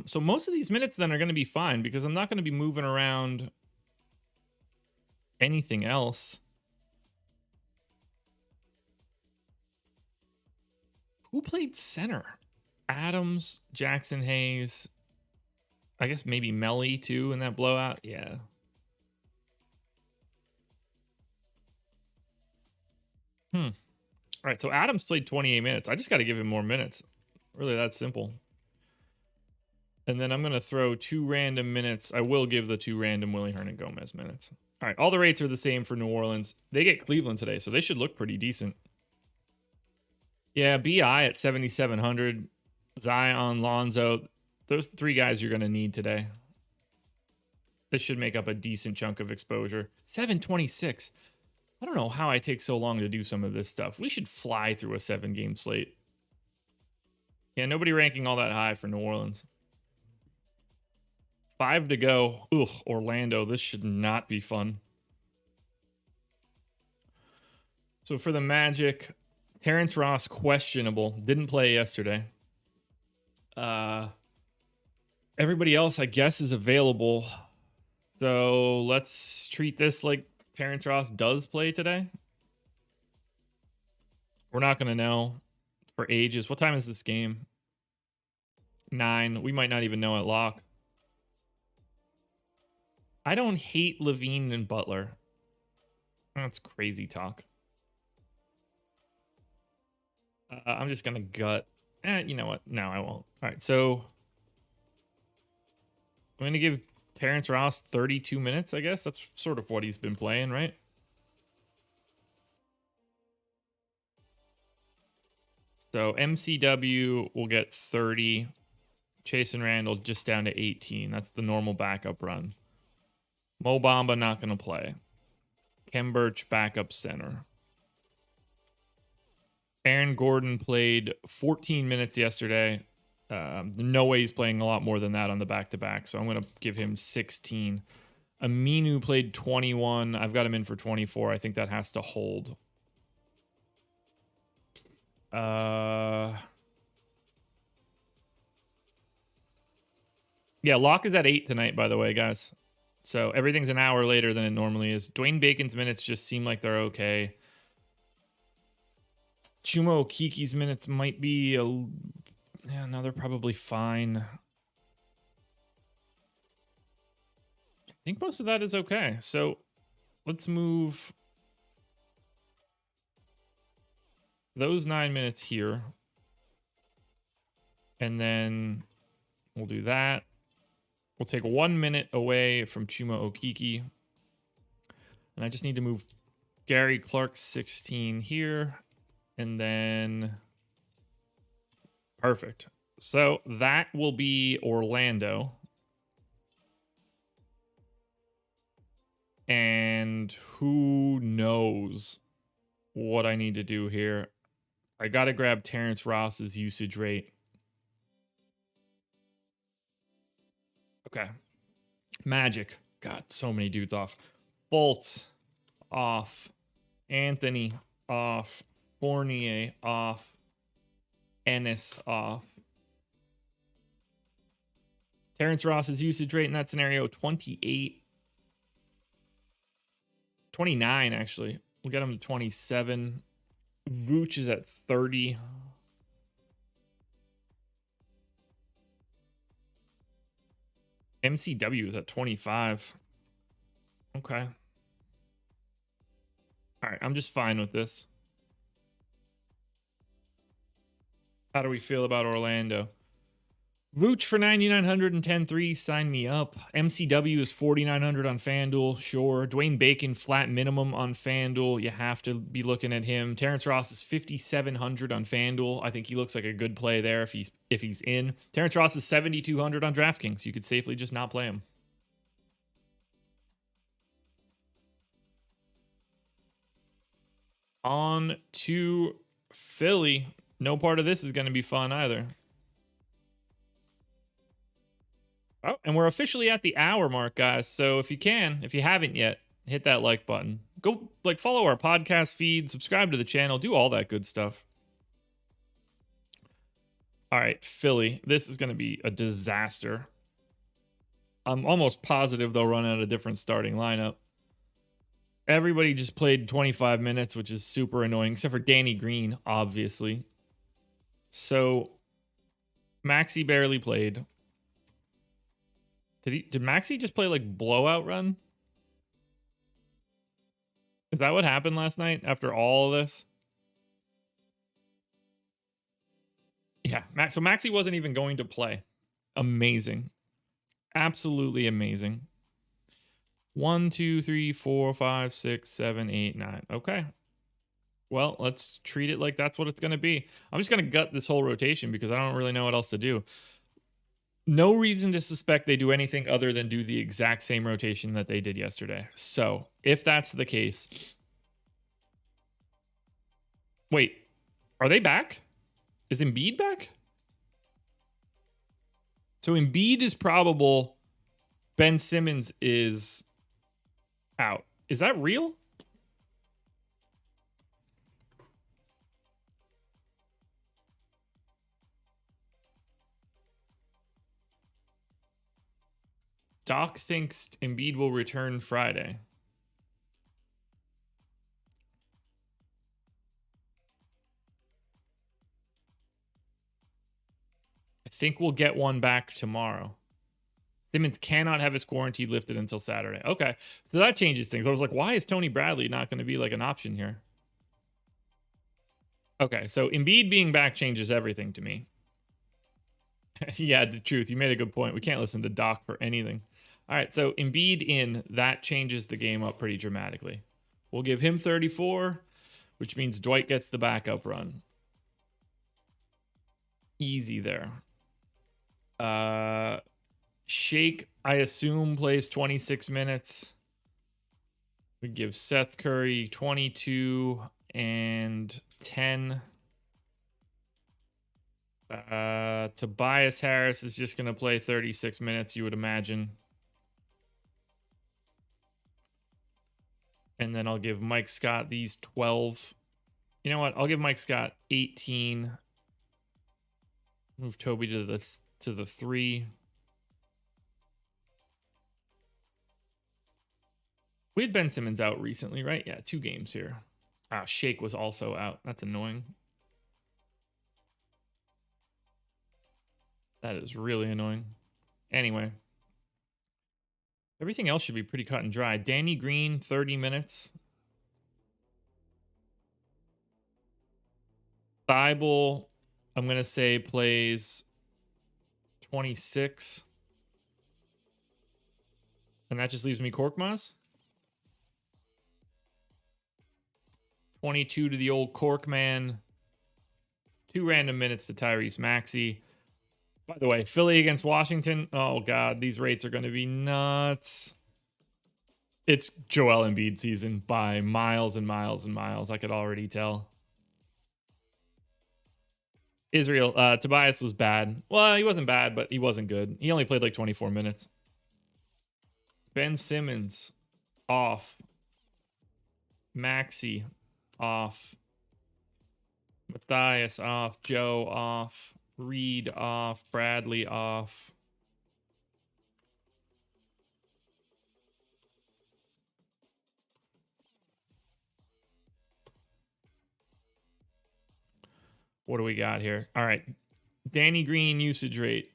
So most of these minutes then are going to be fine because I'm not going to be moving around anything else. Who played center? Adams, Jackson Hayes. I guess maybe Melly too in that blowout. Yeah. All right, so Adams played 28 minutes. I just got to give him more minutes. Really that simple. And then I'm going to throw 2 random minutes. I will give the 2 random Willie Hernangomez minutes. All right, all the rates are the same for New Orleans. They get Cleveland today, so they should look pretty decent. Yeah, BI at 7,700. Zion, Lonzo. Those 3 guys you're going to need today. This should make up a decent chunk of exposure. 726. I don't know how I take so long to do some of this stuff. We should fly through a 7-game slate. Yeah, nobody ranking all that high for New Orleans. 5 to go. Ugh, Orlando. This should not be fun. So for the Magic, Terrence Ross, questionable. Didn't play yesterday. Everybody else, I guess, is available. So let's treat this like Terrence Ross does play today. We're not going to know for ages. What time is this game? 9. We might not even know at lock. I don't hate Levine and Butler. That's crazy talk. I'm just going to gut. You know what? No, I won't. All right, so I'm going to give Terrence Ross 32 minutes, I guess. That's sort of what he's been playing, right? So MCW will get 30. Chase and Randall just down to 18. That's the normal backup run. Mo Bamba not going to play. Kem Birch backup center. Aaron Gordon played 14 minutes yesterday. No way he's playing a lot more than that on the back-to-back, so I'm going to give him 16. Aminu played 21. I've got him in for 24. I think that has to hold. Yeah, lock is at 8 tonight, by the way, guys. So everything's an hour later than it normally is. Dwayne Bacon's minutes just seem like they're okay. Chuma Okiki's minutes might be yeah, no, they're probably fine. I think most of that is okay. So let's move those 9 minutes here. And then we'll do that. We'll take 1 minute away from Chuma Okiki. And I just need to move Gary Clark 16 here. And then perfect. So that will be Orlando. And who knows what I need to do here. I got to grab Terrence Ross's usage rate. Okay. Magic. God, so many dudes off. Fultz off. Anthony off. Fournier off. Ennis off. Terrence Ross's usage rate in that scenario, 28. 29, actually. We'll get him to 27. Vooch is at 30. MCW is at 25. Okay. All right, I'm just fine with this. How do we feel about Orlando? Vooch for 9,900 and 10-3. Sign me up. MCW is 4,900 on FanDuel. Sure. Dwayne Bacon, flat minimum on FanDuel. You have to be looking at him. Terrence Ross is 5,700 on FanDuel. I think he looks like a good play there if he's in. Terrence Ross is 7,200 on DraftKings. You could safely just not play him. On to Philly. No part of this is going to be fun either. Oh, and we're officially at the hour mark, guys. So if you haven't yet, hit that like button. Go follow our podcast feed, subscribe to the channel, do all that good stuff. All right, Philly. This is going to be a disaster. I'm almost positive they'll run out a different starting lineup. Everybody just played 25 minutes, which is super annoying, except for Danny Green, obviously. So Maxey barely played. Did Maxey just play like blowout run? Is that what happened last night after all of this? Yeah, so Maxey wasn't even going to play. Amazing. Absolutely amazing. 1, 2, 3, 4, 5, 6, 7, 8, 9. Okay. Well, let's treat it like that's what it's going to be. I'm just going to gut this whole rotation because I don't really know what else to do. No reason to suspect they do anything other than do the exact same rotation that they did yesterday. So if that's the case, wait, are they back? Is Embiid back? So Embiid is probable. Ben Simmons is out. Is that real? Doc thinks Embiid will return Friday. I think we'll get one back tomorrow. Simmons cannot have his quarantine lifted until Saturday. Okay, so that changes things. I was like, why is Tony Bradley not going to be like an option here? Okay, so Embiid being back changes everything to me. Yeah, the truth. You made a good point. We can't listen to Doc for anything. All right, so Embiid in, that changes the game up pretty dramatically. We'll give him 34, which means Dwight gets the backup run. Easy there. Shake, I assume, plays 26 minutes. We give Seth Curry 22 and 10. Tobias Harris is just going to play 36 minutes, you would imagine. And then I'll give Mike Scott these 12. You know what? I'll give Mike Scott 18. Move Toby to the 3. We had Ben Simmons out recently, right? Yeah, 2 games here. Shake was also out. That's annoying. That is really annoying. Anyway. Everything else should be pretty cut and dry. Danny Green, 30 minutes. Thibault, I'm going to say plays 26. And that just leaves me Korkmaz. 22 to the old Corkman. 2 random minutes to Tyrese Maxey. By the way, Philly against Washington. Oh, God, these rates are going to be nuts. It's Joel Embiid season by miles and miles and miles. I could already tell. Israel, Tobias was bad. Well, he wasn't bad, but he wasn't good. He only played like 24 minutes. Ben Simmons, off. Maxey, off. Matthias, off. Joe, off. Reed, off. Bradley, off. What do we got here? All right. Danny Green usage rate.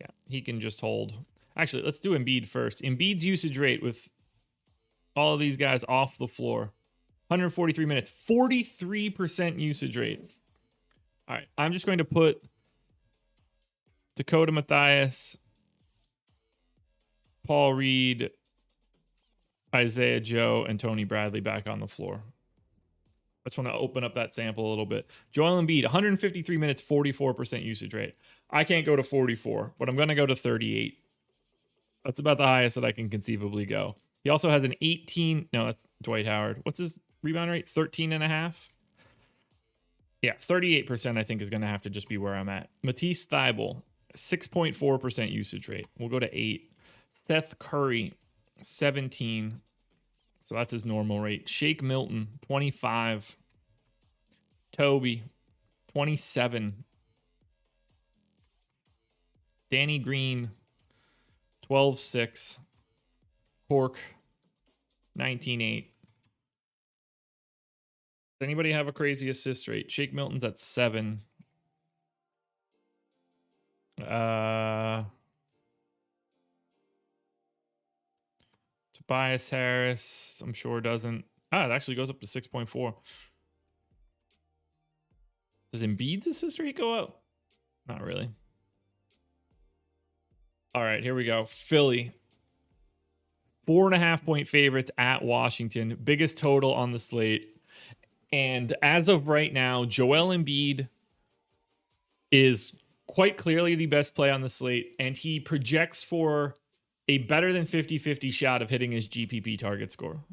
Yeah, he can just hold. Actually, let's do Embiid first. Embiid's usage rate with all of these guys off the floor. 143 minutes. 43% usage rate. All right. I'm just going to put Dakota Mathias, Paul Reed, Isaiah Joe, and Tony Bradley back on the floor. I just want to open up that sample a little bit. Joel Embiid, 153 minutes, 44% usage rate. I can't go to 44, but I'm going to go to 38. That's about the highest that I can conceivably go. He also has an 18. No, that's Dwight Howard. What's his rebound rate? 13.5. Yeah, 38% I think is going to have to just be where I'm at. Matisse Thybulle, 6.4% usage rate. We'll go to 8. Seth Curry, 17. So that's his normal rate. Shake Milton, 25. Toby, 27. Danny Green, 12.6. Cork, 19.8. Does anybody have a crazy assist rate? Shake Milton's at 7. Tobias Harris, I'm sure doesn't. It actually goes up to 6.4. Does Embiid's assist rate go up? Not really. All right, here we go. Philly. 4.5 point favorites at Washington. Biggest total on the slate. And as of right now, Joel Embiid is quite clearly the best play on the slate. And he projects for a better than 50-50 shot of hitting his GPP target score.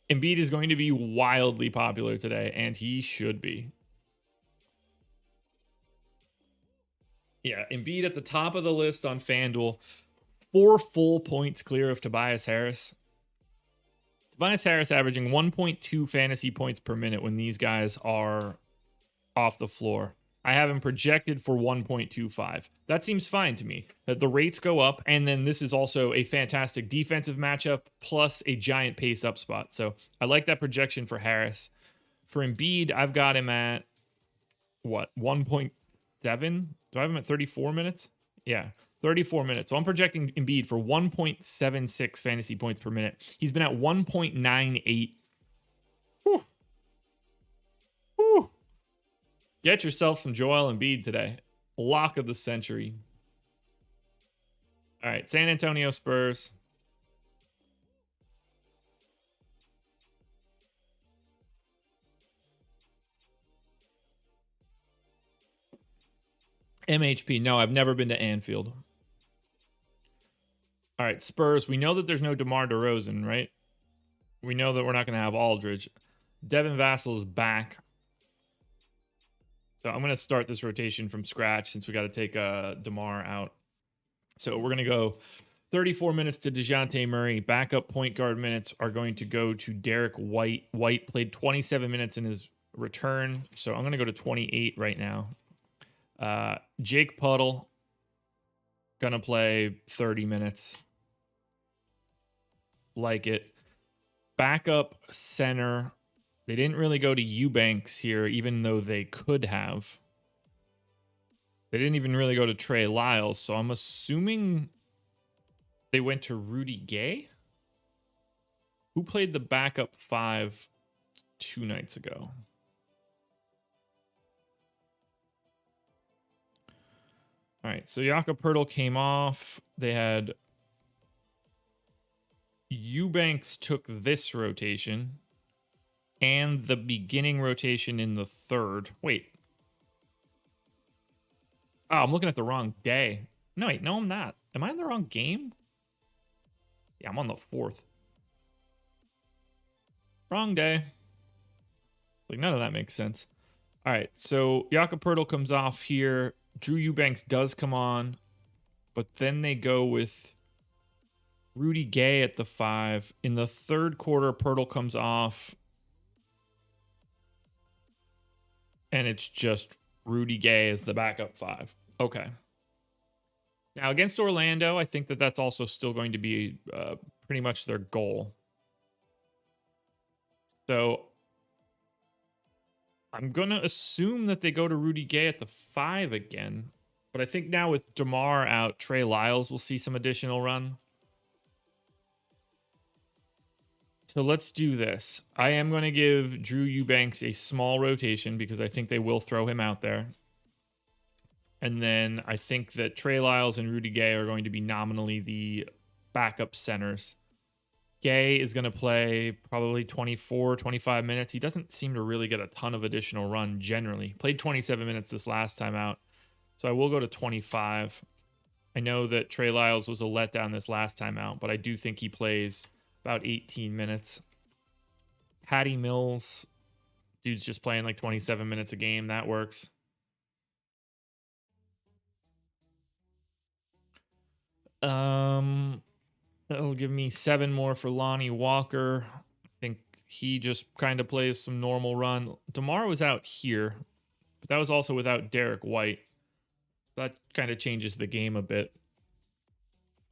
Embiid is going to be wildly popular today, and he should be. Yeah, Embiid at the top of the list on FanDuel. 4 full points clear of Tobias Harris. Tobias Harris averaging 1.2 fantasy points per minute when these guys are off the floor. I have him projected for 1.25. That seems fine to me. That the rates go up, and then this is also a fantastic defensive matchup plus a giant pace up spot. So I like that projection for Harris. For Embiid, I've got him at what, 1.7? Do I have him at 34 minutes? Yeah, 34 minutes. So I'm projecting Embiid for 1.76 fantasy points per minute. He's been at 1.98. Whew. Whew. Get yourself some Joel Embiid today. Lock of the century. All right, San Antonio Spurs. MHP. No, I've never been to Anfield. All right, Spurs. We know that there's no DeMar DeRozan, right? We know that we're not going to have Aldridge. Devin Vassell is back. So I'm going to start this rotation from scratch since we got to take DeMar out. So we're going to go 34 minutes to DeJounte Murray. Backup point guard minutes are going to go to Derek White. White played 27 minutes in his return. So I'm going to go to 28 right now. Jake Puddle, going to play 30 minutes. Like it. Backup center. They didn't really go to Eubanks here, even though they could have. They didn't even really go to Trey Lyles, so I'm assuming they went to Rudy Gay, who played the backup 5 2 nights ago. All right, so Jakob Poeltl came off. They had Eubanks took this rotation and the beginning rotation in the third. Wait. Oh, I'm looking at the wrong day. No, wait, no, I'm not. Am I in the wrong game? Yeah, I'm on the fourth. Wrong day. Like, none of that makes sense. All right, so Jakob Poeltl comes off here. Drew Eubanks does come on, but then they go with Rudy Gay at the 5. In the third quarter, Poeltl comes off, and it's just Rudy Gay as the backup 5. Okay. Now, against Orlando, I think that that's also still going to be pretty much their goal. So I'm going to assume that they go to Rudy Gay at the 5 again. But I think now with DeMar out, Trey Lyles will see some additional run. So let's do this. I am going to give Drew Eubanks a small rotation because I think they will throw him out there. And then I think that Trey Lyles and Rudy Gay are going to be nominally the backup centers. Gay is going to play probably 24, 25 minutes. He doesn't seem to really get a ton of additional run generally. Played 27 minutes this last time out. So I will go to 25. I know that Trey Lyles was a letdown this last time out, but I do think he plays about 18 minutes. Patty Mills, dude's just playing like 27 minutes a game. That works. That'll give me 7 more for Lonnie Walker. I think he just kind of plays some normal run. DeMar was out here, but that was also without Derek White. That kind of changes the game a bit.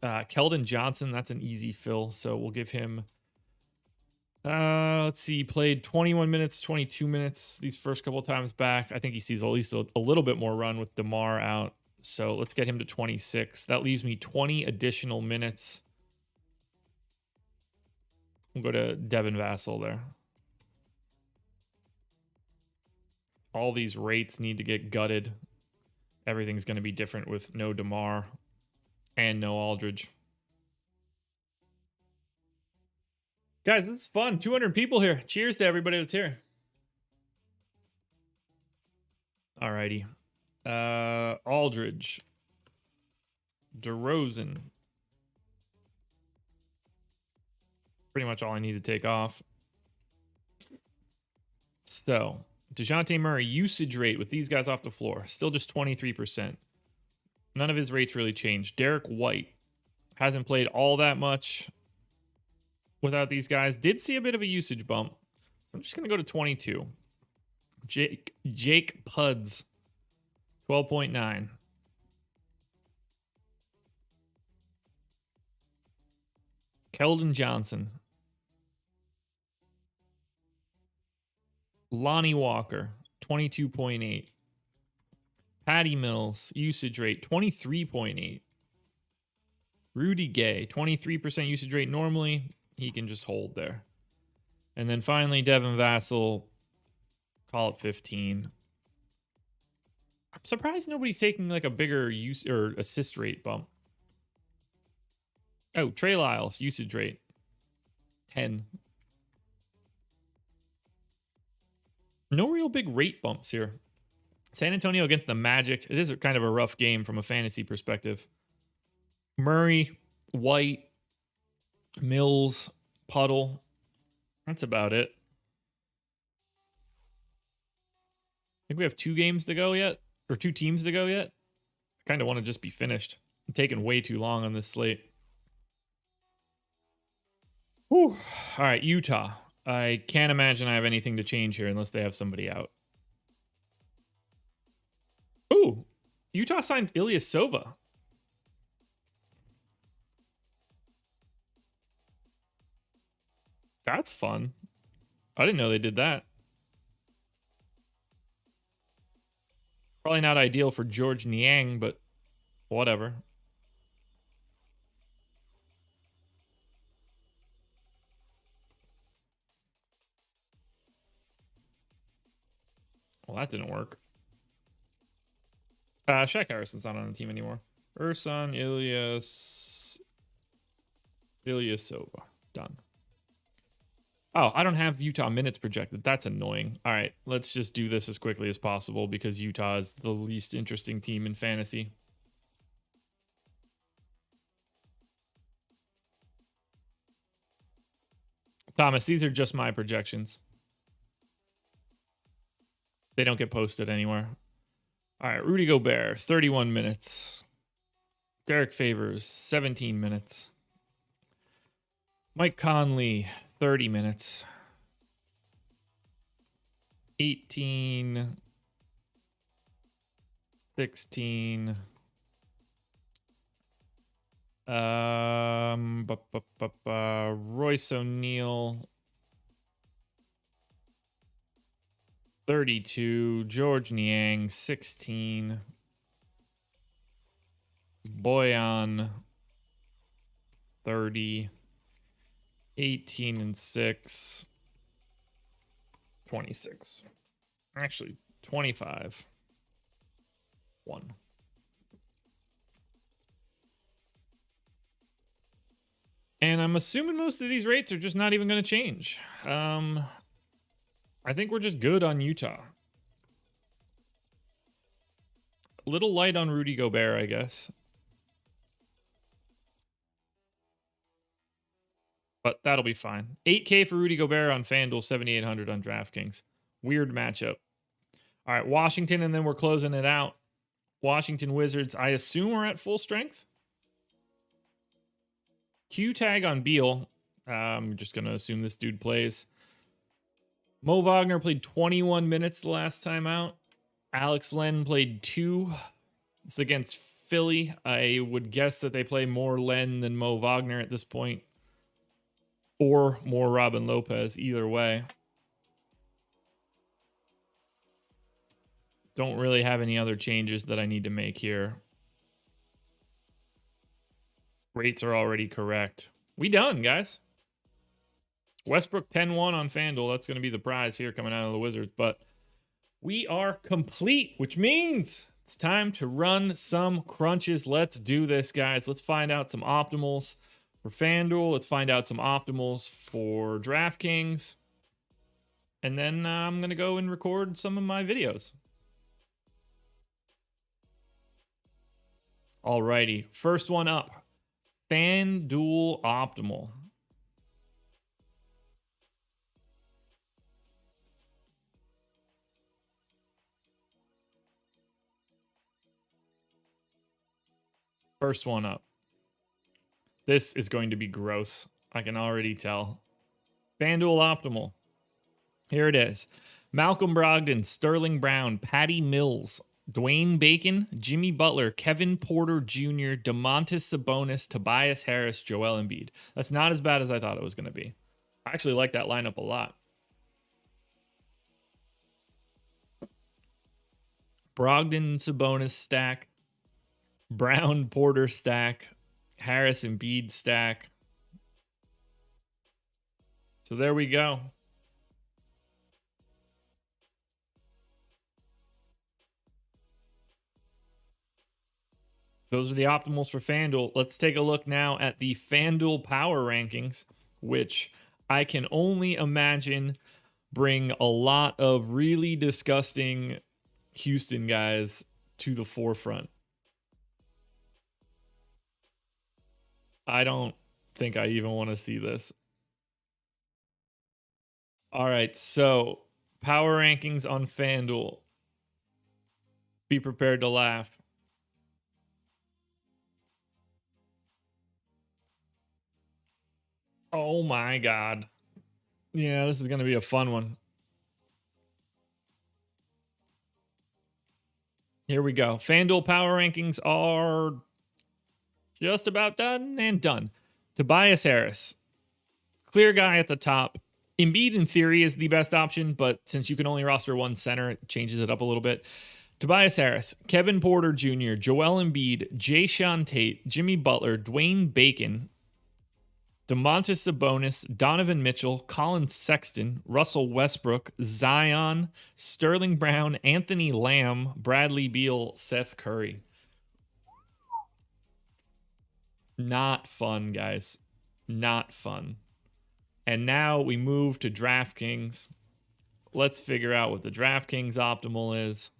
Keldon Johnson, that's an easy fill, so we'll give him... let's see, he played 21 minutes, 22 minutes these first couple times back. I think he sees at least a little bit more run with DeMar out. So let's get him to 26. That leaves me 20 additional minutes. We'll go to Devin Vassell there. All these rates need to get gutted. Everything's going to be different with no DeMar and no Aldridge. Guys, this is fun. 200 people here. Cheers to everybody that's here. Alrighty. Aldridge. DeRozan. Pretty much all I need to take off. So, DeJounte Murray usage rate with these guys off the floor. Still just 23%. None of his rates really changed. Derek White hasn't played all that much without these guys. Did see a bit of a usage bump. So I'm just going to go to 22. Jake Puds. 12.9. Keldon Johnson. Lonnie Walker, 22.8. Patty Mills, usage rate, 23.8. Rudy Gay, 23% usage rate normally. He can just hold there. And then finally, Devin Vassell, call it 15. I'm surprised nobody's taking like a bigger use or assist rate bump. Oh, Trey Lyles, usage rate, 10. No real big rate bumps here. San Antonio against the Magic. It is kind of a rough game from a fantasy perspective. Murray, White, Mills, Puddle. That's about it. I think we have 2 games to go yet, or 2 teams to go yet. I kind of want to just be finished. I'm taking way too long on this slate. Whew. All right, Utah. I can't imagine I have anything to change here unless they have somebody out. Ooh, Utah signed Ilyasova. That's fun. I didn't know they did that. Probably not ideal for George Niang, but whatever. Well, that didn't work. Shaq Harrison's not on the team anymore. Ersan Ilyasova. Done. Oh, I don't have Utah minutes projected. That's annoying. All right, let's just do this as quickly as possible because Utah is the least interesting team in fantasy. Thomas, these are just my projections. They don't get posted anywhere. All right, Rudy Gobert, 31 minutes. Derek Favors, 17 minutes. Mike Conley, 30 minutes. 18, 16. Royce O'Neal, 32. George Niang, 16. Boyan, 30. 18 and 6. 26. Actually, 25. 1. And I'm assuming most of these rates are just not even going to change. I think we're just good on Utah. A little light on Rudy Gobert, I guess. But that'll be fine. 8K for Rudy Gobert on FanDuel, 7,800 on DraftKings. Weird matchup. All right, Washington, and then we're closing it out. Washington Wizards, I assume we're at full strength. Q tag on Beal. I'm just going to assume this dude plays. Mo Wagner played 21 minutes the last time out. Alex Len played 2. It's against Philly. I would guess that they play more Len than Mo Wagner at this point. Or more Robin Lopez, either way. Don't really have any other changes that I need to make here. Rates are already correct. We done, guys. Westbrook 10-1 on FanDuel. That's going to be the prize here coming out of the Wizards. But we are complete, which means it's time to run some crunches. Let's do this, guys. Let's find out some optimals for FanDuel. Let's find out some optimals for DraftKings. And then I'm going to go and record some of my videos. Alrighty. First one up. FanDuel Optimal. First one up. This is going to be gross. I can already tell. FanDuel Optimal. Here it is. Malcolm Brogdon, Sterling Brown, Patty Mills, Dwayne Bacon, Jimmy Butler, Kevin Porter Jr., Domantas Sabonis, Tobias Harris, Joel Embiid. That's not as bad as I thought it was going to be. I actually like that lineup a lot. Brogdon Sabonis stack. Brown Porter stack. Harris Embiid stack. So there we go. Those are the optimals for FanDuel. Let's take a look now at the FanDuel power rankings, which I can only imagine bring a lot of really disgusting Houston guys to the forefront. I don't think I even want to see this. All right, so power rankings on FanDuel. Be prepared to laugh. Oh my God. Yeah, this is going to be a fun one. Here we go. FanDuel power rankings are just about done and done. Tobias Harris. Clear guy at the top. Embiid, in theory, is the best option, but since you can only roster one center, it changes it up a little bit. Tobias Harris, Kevin Porter Jr., Joel Embiid, Jayshawn Tate, Jimmy Butler, Dwayne Bacon, Domantas Sabonis, Donovan Mitchell, Colin Sexton, Russell Westbrook, Zion, Sterling Brown, Anthony Lamb, Bradley Beal, Seth Curry. Not fun, guys. Not fun. And now we move to DraftKings. Let's figure out what the DraftKings optimal is.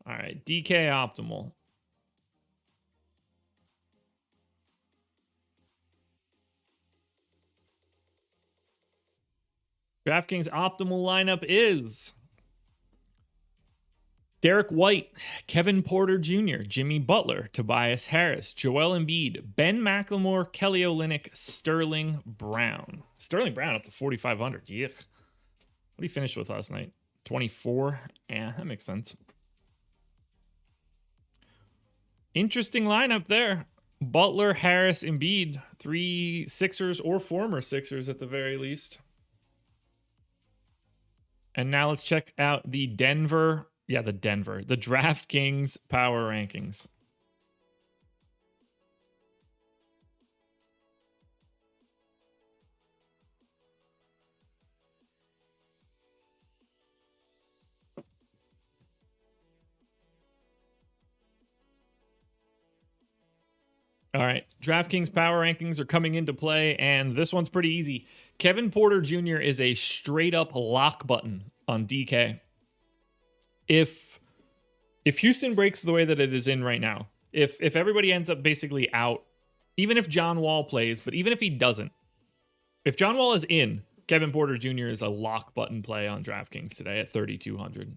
All right, DK optimal. DraftKings optimal lineup is Derek White, Kevin Porter Jr., Jimmy Butler, Tobias Harris, Joel Embiid, Ben McLemore, Kelly Olynyk, Sterling Brown. Sterling Brown up to 4,500. Yeah. What did he finish with last night? 24? Yeah, that makes sense. Interesting lineup there. Butler, Harris, Embiid. 3 Sixers or former Sixers at the very least. And now let's check out the the DraftKings power rankings. All right, DraftKings power rankings are coming into play, and this one's pretty easy. Kevin Porter Jr. is a straight up lock button on DK. If Houston breaks the way that it is in right now, if everybody ends up basically out, even if John Wall plays, but even if he doesn't, if John Wall is in, Kevin Porter Jr. is a lock button play on DraftKings today at 3,200.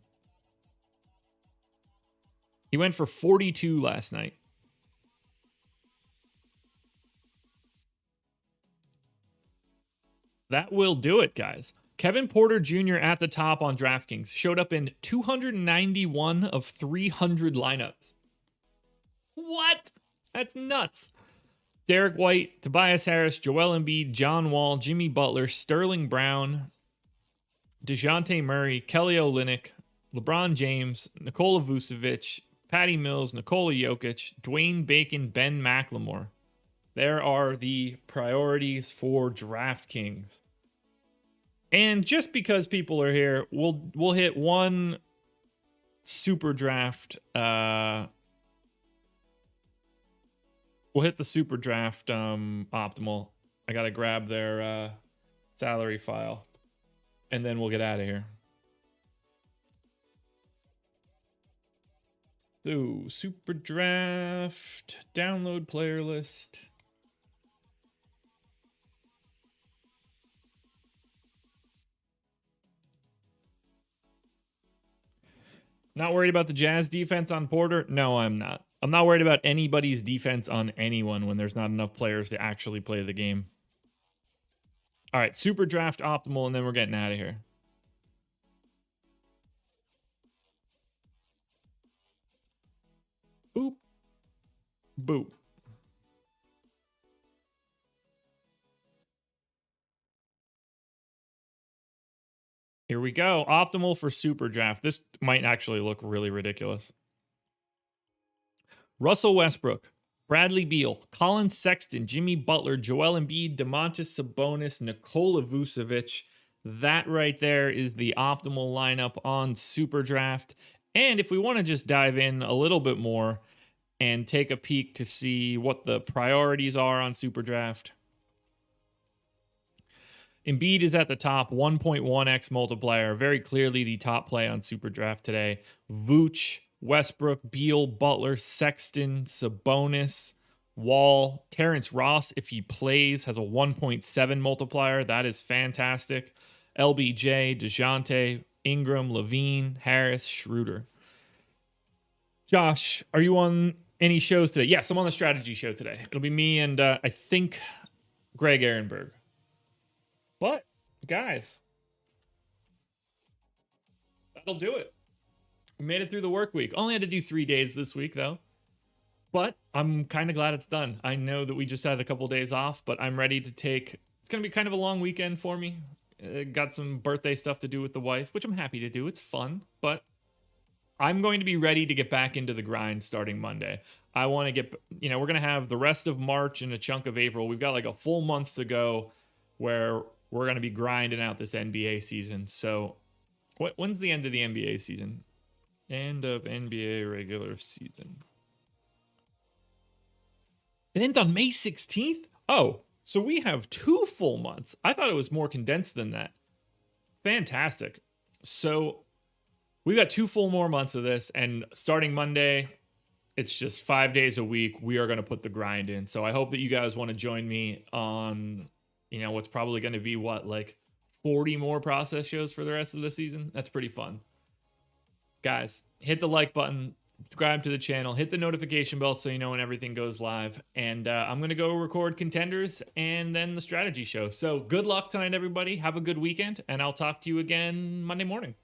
He went for 42 last night. That will do it, guys. Kevin Porter Jr. at the top on DraftKings showed up in 291 of 300 lineups. What? That's nuts. Derek White, Tobias Harris, Joel Embiid, John Wall, Jimmy Butler, Sterling Brown, DeJounte Murray, Kelly Olynyk, LeBron James, Nikola Vucevic, Patty Mills, Nikola Jokic, Dwayne Bacon, Ben McLemore. There are the priorities for DraftKings. And just because people are here, we'll hit one super draft. We'll hit the super draft optimal. I gotta grab their salary file, and then we'll get out of here. So super draft, download player list. Not worried about the Jazz defense on Porter? No, I'm not. I'm not worried about anybody's defense on anyone when there's not enough players to actually play the game. All right, super draft optimal, and then we're getting out of here. Boop. Boop. Here we go. Optimal for super draft. This might actually look really ridiculous. Russell Westbrook, Bradley Beal, Colin Sexton, Jimmy Butler, Joel Embiid, Domantas Sabonis, Nikola Vucevic. That right there is the optimal lineup on super draft. And if we want to just dive in a little bit more and take a peek to see what the priorities are on super draft. Embiid is at the top, 1.1x multiplier, very clearly the top play on super draft today. Vooch, Westbrook, Beal, Butler, Sexton, Sabonis, Wall, Terrence Ross, if he plays, has a 1.7 multiplier. That is fantastic. LBJ, DeJounte, Ingram, Levine, Harris, Schroeder. Josh, are you on any shows today? Yes, I'm on the strategy show today. It'll be me and I think Greg Ehrenberg. But, guys, that'll do it. We made it through the work week. Only had to do 3 days this week, though. But I'm kind of glad it's done. I know that we just had a couple days off, but I'm ready to take. It's going to be kind of a long weekend for me. Got some birthday stuff to do with the wife, which I'm happy to do. It's fun, but I'm going to be ready to get back into the grind starting Monday. I want to get, we're going to have the rest of March and a chunk of April. We've got like a full month to go where we're going to be grinding out this NBA season. So when's the end of the NBA season? End of NBA regular season. It ends on May 16th? Oh, so we have 2 full months. I thought it was more condensed than that. Fantastic. So we got 2 full more months of this, and starting Monday, it's just 5 days a week. We are going to put the grind in. So I hope that you guys want to join me on, what's probably going to be like 40 more process shows for the rest of the season. That's pretty fun. Guys, hit the like button, subscribe to the channel, hit the notification bell so you know when everything goes live. And I'm going to go record contenders and then the strategy show. So good luck tonight, everybody. Have a good weekend, and I'll talk to you again Monday morning.